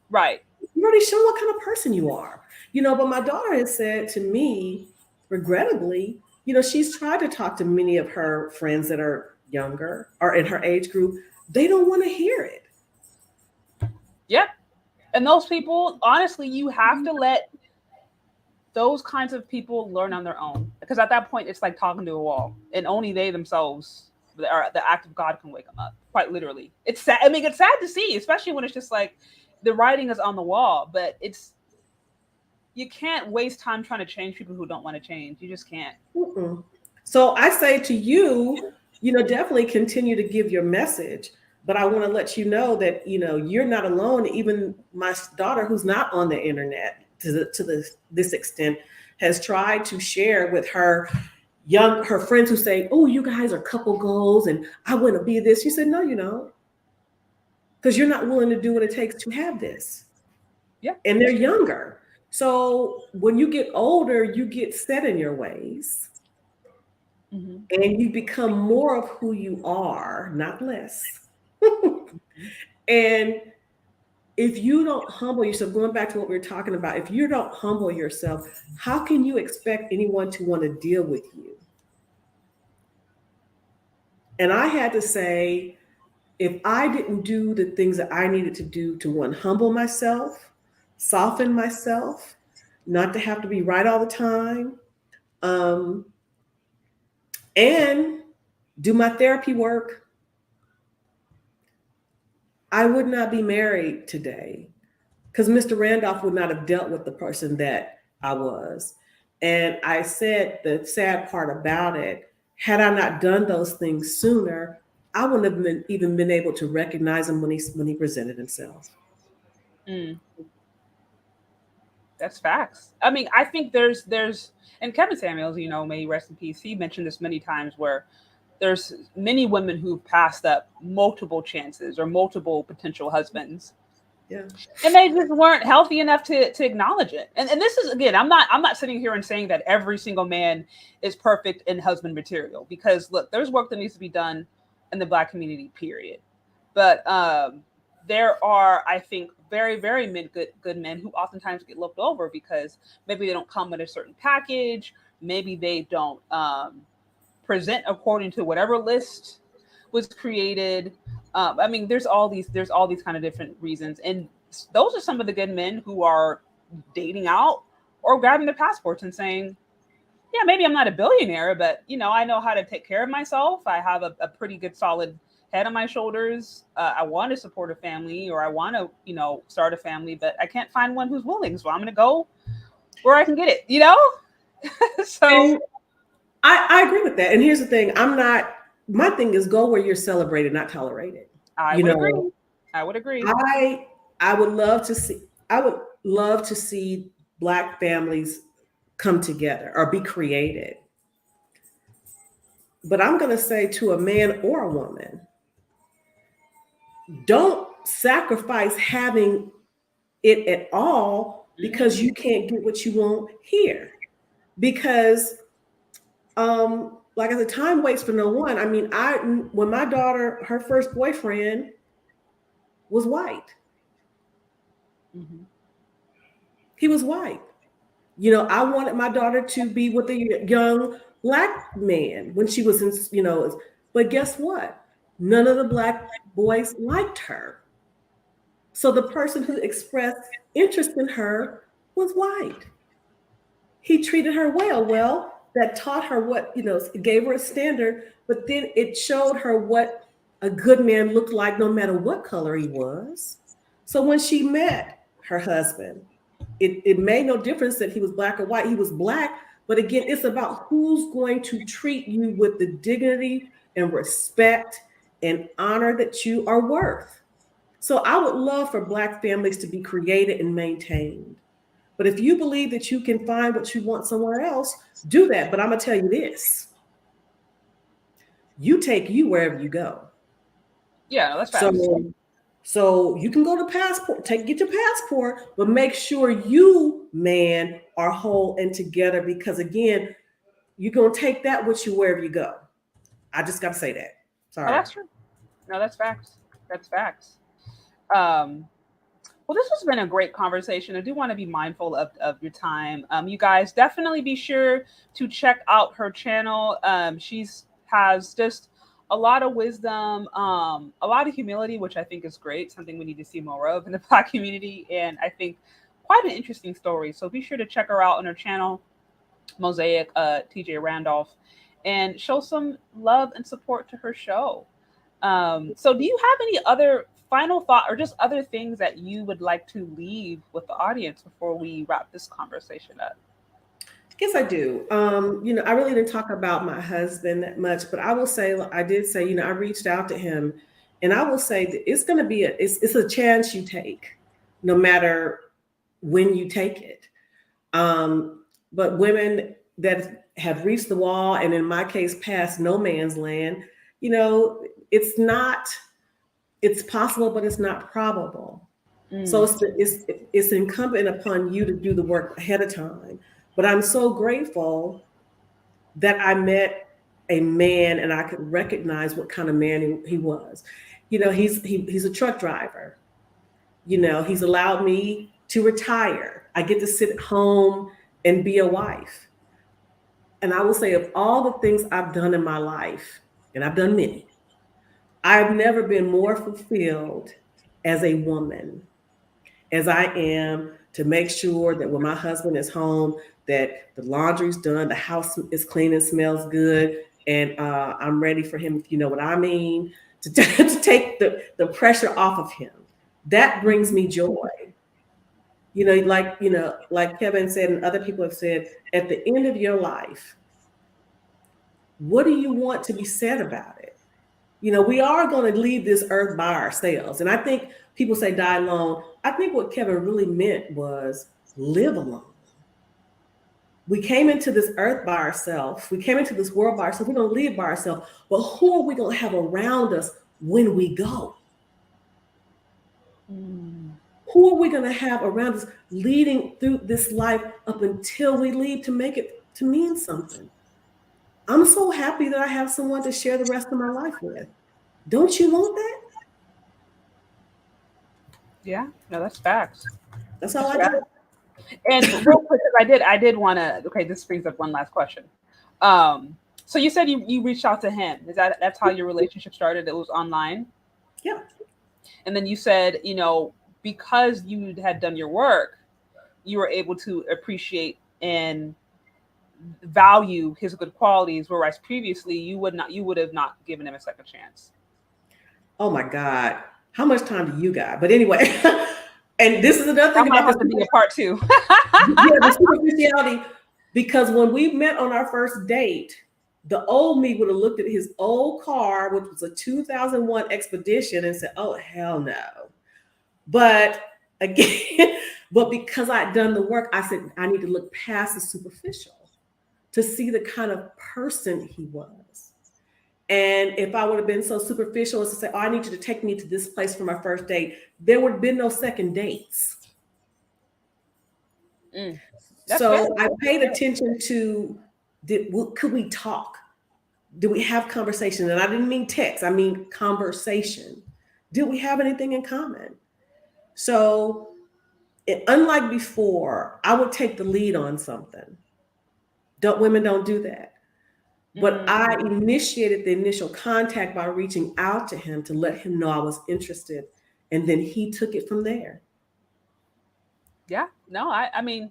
S1: Right.
S2: You've already shown what kind of person you are. But my daughter has said to me, regrettably, she's tried to talk to many of her friends that are younger or in her age group. They don't want to hear it.
S1: Yep. And those people, honestly, you have to let those kinds of people learn on their own, because at that point it's like talking to a wall, and only they themselves, or the act of God, can wake them up, quite literally. It's sad. I mean, it's sad to see, especially when it's just like the writing is on the wall, but it's, you can't waste time trying to change people who don't want to change. You just can't.
S2: Mm-mm. So I say to you, definitely continue to give your message. But I want to let you know that, you're not alone. Even my daughter, who's not on the internet this extent, has tried to share with her friends who say, "Oh, you guys are couple goals, and I want to be this." She said, "No, you don't, because you're not willing to do what it takes to have this."
S1: Yeah.
S2: And they're younger. So when you get older, you get set in your ways.
S1: Mm-hmm.
S2: And you become more of who you are, not less. And if you don't humble yourself, going back to what we were talking about, if you don't humble yourself, how can you expect anyone to want to deal with you? And I had to say, if I didn't do the things that I needed to do to, one, humble myself, soften myself, not to have to be right all the time, um, and do my therapy work, I would not be married today, because Mr. Randolph would not have dealt with the person that I was. And I said the sad part about it, had I not done those things sooner, I wouldn't have even been able to recognize him when he presented himself.
S1: Mm, that's facts. I mean, I think there's and Kevin Samuels, may he rest in peace, he mentioned this many times, where there's many women who've passed up multiple chances or multiple potential husbands,
S2: Yeah.
S1: and they just weren't healthy enough to acknowledge it. And this is, again, I'm not sitting here and saying that every single man is perfect in husband material, because look, there's work that needs to be done in the Black community, period. But there are, I think, very, very good men who oftentimes get looked over because maybe they don't come with a certain package, maybe they don't present according to whatever list was created. I mean, there's all these kind of different reasons, and those are some of the good men who are dating out or grabbing their passports and saying, "Yeah, maybe I'm not a billionaire, but I know how to take care of myself. I have a pretty good, solid head on my shoulders. I want to support a family, or I want to, start a family, but I can't find one who's willing. So I'm going to go where I can get it, So
S2: And I agree with that. And here's the thing: my thing is go where you're celebrated, not tolerated.
S1: I
S2: You
S1: would
S2: know,
S1: agree. I would agree.
S2: I would love to see. I would love to see Black families come together or be created. But I'm going to say to a man or a woman, don't sacrifice having it at all because you can't get what you want here. Because, like I said, time waits for no one. I mean, when my daughter, her first boyfriend was white.
S1: Mm-hmm.
S2: He was white. I wanted my daughter to be with a young Black man when she was in, but guess what? None of the Black boys liked her. So the person who expressed interest in her was white. He treated her well, that taught her what, gave her a standard, but then it showed her what a good man looked like no matter what color he was. So when she met her husband, it made no difference that he was Black or white. He was Black. But again, it's about who's going to treat you with the dignity and respect and honor that you are worth. So I would love for Black families to be created and maintained. But if you believe that you can find what you want somewhere else, do that. But I'm going to tell you this. You take you wherever you go.
S1: Yeah, no, that's facts.
S2: So you can go to passport, get your passport, but make sure you, man, are whole and together, because again, you're going to take that with you wherever you go. I just got to say that. Sorry.
S1: Oh, that's true. No, that's facts. That's facts. Well, this has been a great conversation. I do want to be mindful of your time. You guys definitely be sure to check out her channel. She's has just a lot of wisdom, a lot of humility, which I think is great. Something we need to see more of in the Black community, and I think quite an interesting story. So be sure to check her out on her channel, Mosaic TJ Randolph, and show some love and support to her show. So do you have any other final thought or just other things that you would like to leave with the audience before we wrap this conversation up?
S2: Yes, I do. I really didn't talk about my husband that much, but I will say, I did say, I reached out to him, and I will say that it's going to be it's a chance you take, no matter when you take it. But women that have reached the wall, and in my case, past no man's land, it's possible, but it's not probable. So it's incumbent upon you to do the work ahead of time. But I'm so grateful that I met a man and I could recognize what kind of man he was. He's a truck driver. He's allowed me to retire. I get to sit at home and be a wife. And I will say, of all the things I've done in my life, and I've done many, I've never been more fulfilled as a woman as I am to make sure that when my husband is home, that the laundry's done, the house is clean and smells good, and I'm ready for him, if you know what I mean, to take the pressure off of him. That brings me joy. Like Kevin said, and other people have said, at the end of your life, what do you want to be said about it? We are going to leave this earth by ourselves. And I think people say die alone. I think what Kevin really meant was live alone. We came into this earth by ourselves. We came into this world by ourselves. We're going to live by ourselves. But who are we going to have around us when we go? Who are we going to have around us leading through this life up until we leave to make it to mean something? I'm so happy that I have someone to share the rest of my life with. Don't you want that?
S1: Yeah, no, that's facts.
S2: That's all I got.
S1: And real quick, I did want to. Okay, this brings up one last question. So you said you reached out to him. That's how your relationship started? It was online.
S2: Yeah.
S1: And then you said, because you had done your work, you were able to appreciate and value his good qualities, whereas previously you would have not given him a second chance.
S2: Oh my God, how much time do you got? But anyway, and this is another
S1: That
S2: thing
S1: might
S2: about
S1: have to be a part two.
S2: the superficiality, because when we met on our first date, the old me would have looked at his old car, which was a 2001 Expedition, and said, "Oh hell no." But again, but because I'd done the work, I said I need to look past the superficial to see the kind of person he was. And if I would have been so superficial as to say, "Oh, I need you to take me to this place for my first date," there would have been no second dates.
S1: That's good.
S2: So I paid attention to, could we talk? Did we have conversation? And I didn't mean text, I mean conversation. Did we have anything in common? So, unlike before, I would take the lead on something. Women don't do that. But I initiated the initial contact by reaching out to him to let him know I was interested. And then he took it from there.
S1: Yeah. No, I mean,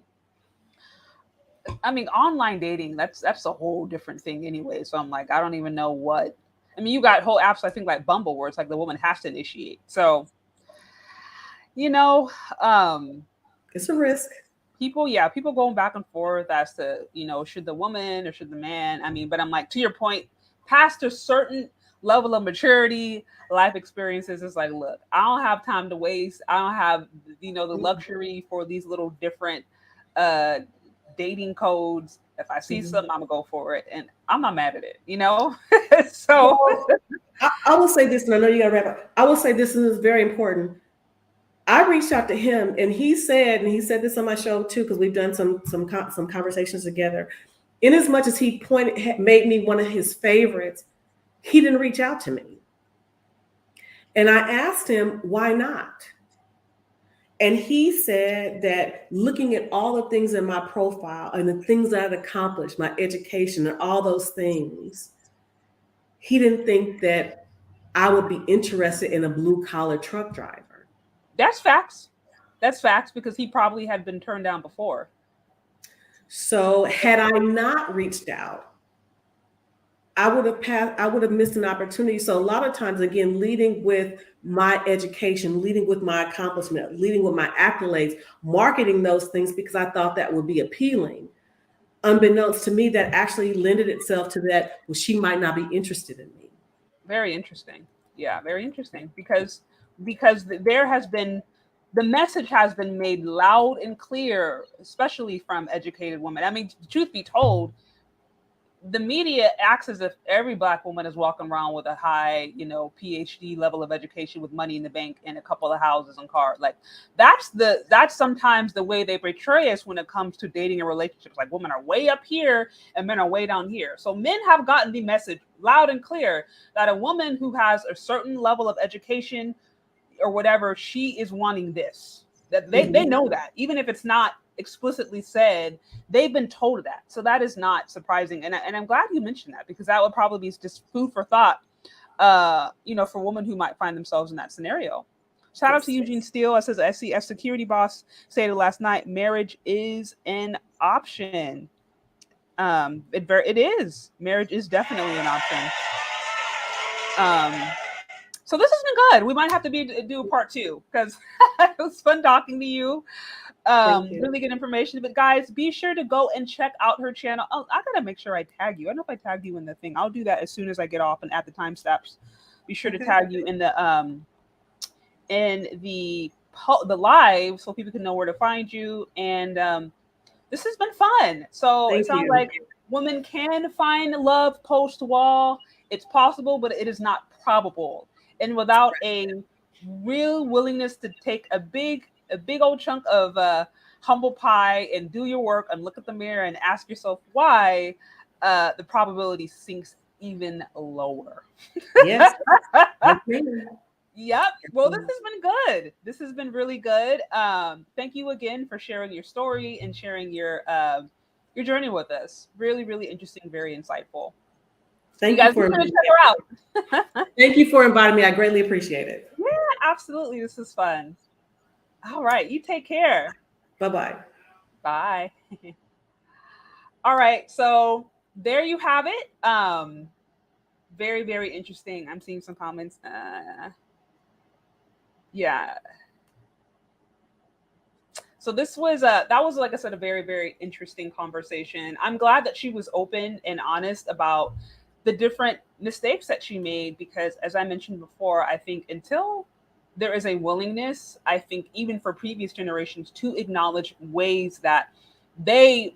S1: online dating, that's a whole different thing anyway. So I'm like, I don't even know what. I mean, you got whole apps, I think, like Bumble, where it's like the woman has to initiate. So, you know, um,
S2: It's a risk.
S1: people going back and forth as to, should the woman or should the man. I mean, but I'm like, to your point, past a certain level of maturity, life experiences, it's like, look, I don't have time to waste. I don't have, the luxury for these little different uh dating codes. If I see
S2: Mhm.
S1: something, I'm gonna go for it, and I'm not mad at it. So
S2: Well, I will say this, and I know you got to wrap up. I will say this, and it's very important. I reached out to him, and he said this on my show too, because we've done some conversations together. In as much as he made me one of his favorites, he didn't reach out to me, and I asked him why not. And he said that looking at all the things in my profile and the things that I'd accomplished, my education and all those things, he didn't think that I would be interested in a blue collar truck driver.
S1: that's facts. That's facts because he probably had been turned down before.
S2: So had I not reached out, I would have missed an opportunity. So a lot of times, again, leading with my education, leading with my accomplishment, leading with my accolades, marketing those things because I thought that would be appealing. Unbeknownst to me, that actually lended itself to that, well, she might not be interested in me.
S1: Very interesting. Yeah, very interesting because there has been the message has been made loud and clear, especially from educated women. I mean, truth be told, the media acts as if every black woman is walking around with a high, PhD level of education with money in the bank and a couple of houses and cars. Like that's sometimes the way they portray us when it comes to dating and relationships. Like women are way up here and men are way down here. So men have gotten the message loud and clear that a woman who has a certain level of education or whatever, she is wanting this. That they
S2: Mhm.
S1: know that, even if it's not explicitly said, they've been told that. So that is not surprising, and I'm glad you mentioned that because that would probably be just food for thought. For women who might find themselves in that scenario. Shout out to
S2: Yes.
S1: Eugene Steele. It says, "I see a security boss stated last night, marriage is an option." It is. Marriage is definitely an option. Um, so this has been good. We might have to do a part two because it was fun talking to you.
S2: Thank you.
S1: Really good information. But guys, be sure to go and check out her channel. Oh, I gotta make sure I tag you. I don't know if I tagged you in the thing. I'll do that as soon as I get off and at the time steps. Be sure to
S2: Okay.
S1: tag you in the live so people can know where to find you. And this has been fun. So it
S2: Thank
S1: sounds
S2: you.
S1: like women can find love post wall. It's possible, but it is not probable. And without a real willingness to take a big old chunk of humble pie and do your work and look at the mirror and ask yourself why, the probability sinks even lower.
S2: Yes. Yes, ma'am.
S1: Yep. Well, this has been good. This has been really good. Thank you again for sharing your story and sharing your journey with us. Really, really interesting, very insightful. You
S2: Thank you
S1: guys be
S2: for
S1: sure to
S2: inviting
S1: check her out.
S2: Thank you for inviting me. I greatly appreciate it.
S1: Yeah, absolutely. This is fun. All right. You take care.
S2: Bye bye.
S1: Bye. All right. So there you have it. very, very interesting. I'm seeing some comments. Yeah. So this was that was, like I said, a very, very interesting conversation. I'm glad that she was open and honest about the different mistakes that she made, because as I mentioned before, I think until there is a willingness, I think even for previous generations, to acknowledge ways that they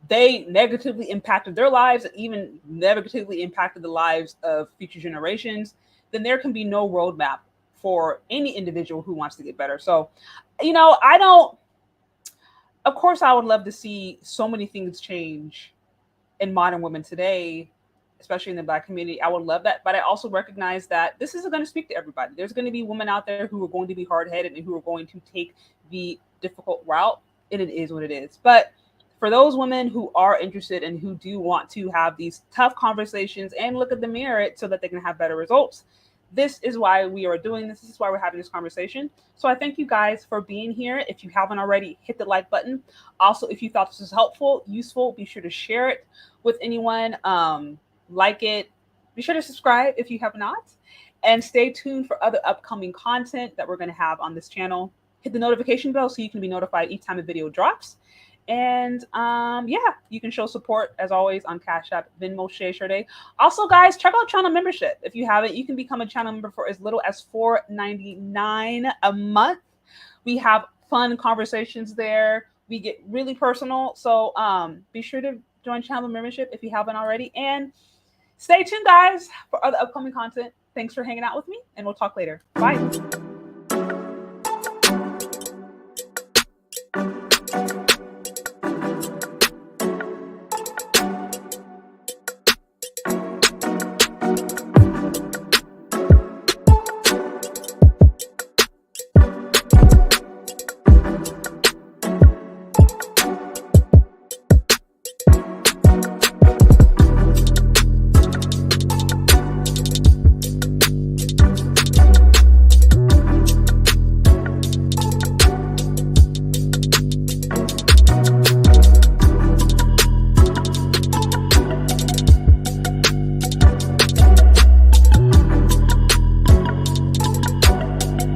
S1: they negatively impacted their lives and even negatively impacted the lives of future generations, then there can be no roadmap for any individual who wants to get better. So, I don't, of course, I would love to see so many things change in modern women today, especially in the Black community. I would love that. But I also recognize that this isn't going to speak to everybody. There's going to be women out there who are going to be hard headed and who are going to take the difficult route. And it is what it is. But for those women who are interested and who do want to have these tough conversations and look at the mirror so that they can have better results, this is why we are doing this. This is why we're having this conversation. So I thank you guys for being here. If you haven't already, hit the like button. Also, if you thought this was helpful, useful, be sure to share it with anyone. Like it. Be sure to subscribe if you have not. And stay tuned for other upcoming content that we're going to have on this channel. Hit the notification bell so you can be notified each time a video drops. And you can show support as always on Cash App, Venmo, Share. Also, guys, check out channel membership. If you haven't, you can become a channel member for as little as $4.99 a month. We have fun conversations there. We get really personal. So be sure to join channel membership if you haven't already. And stay tuned, guys, for other upcoming content. Thanks for hanging out with me, and we'll talk later. Bye.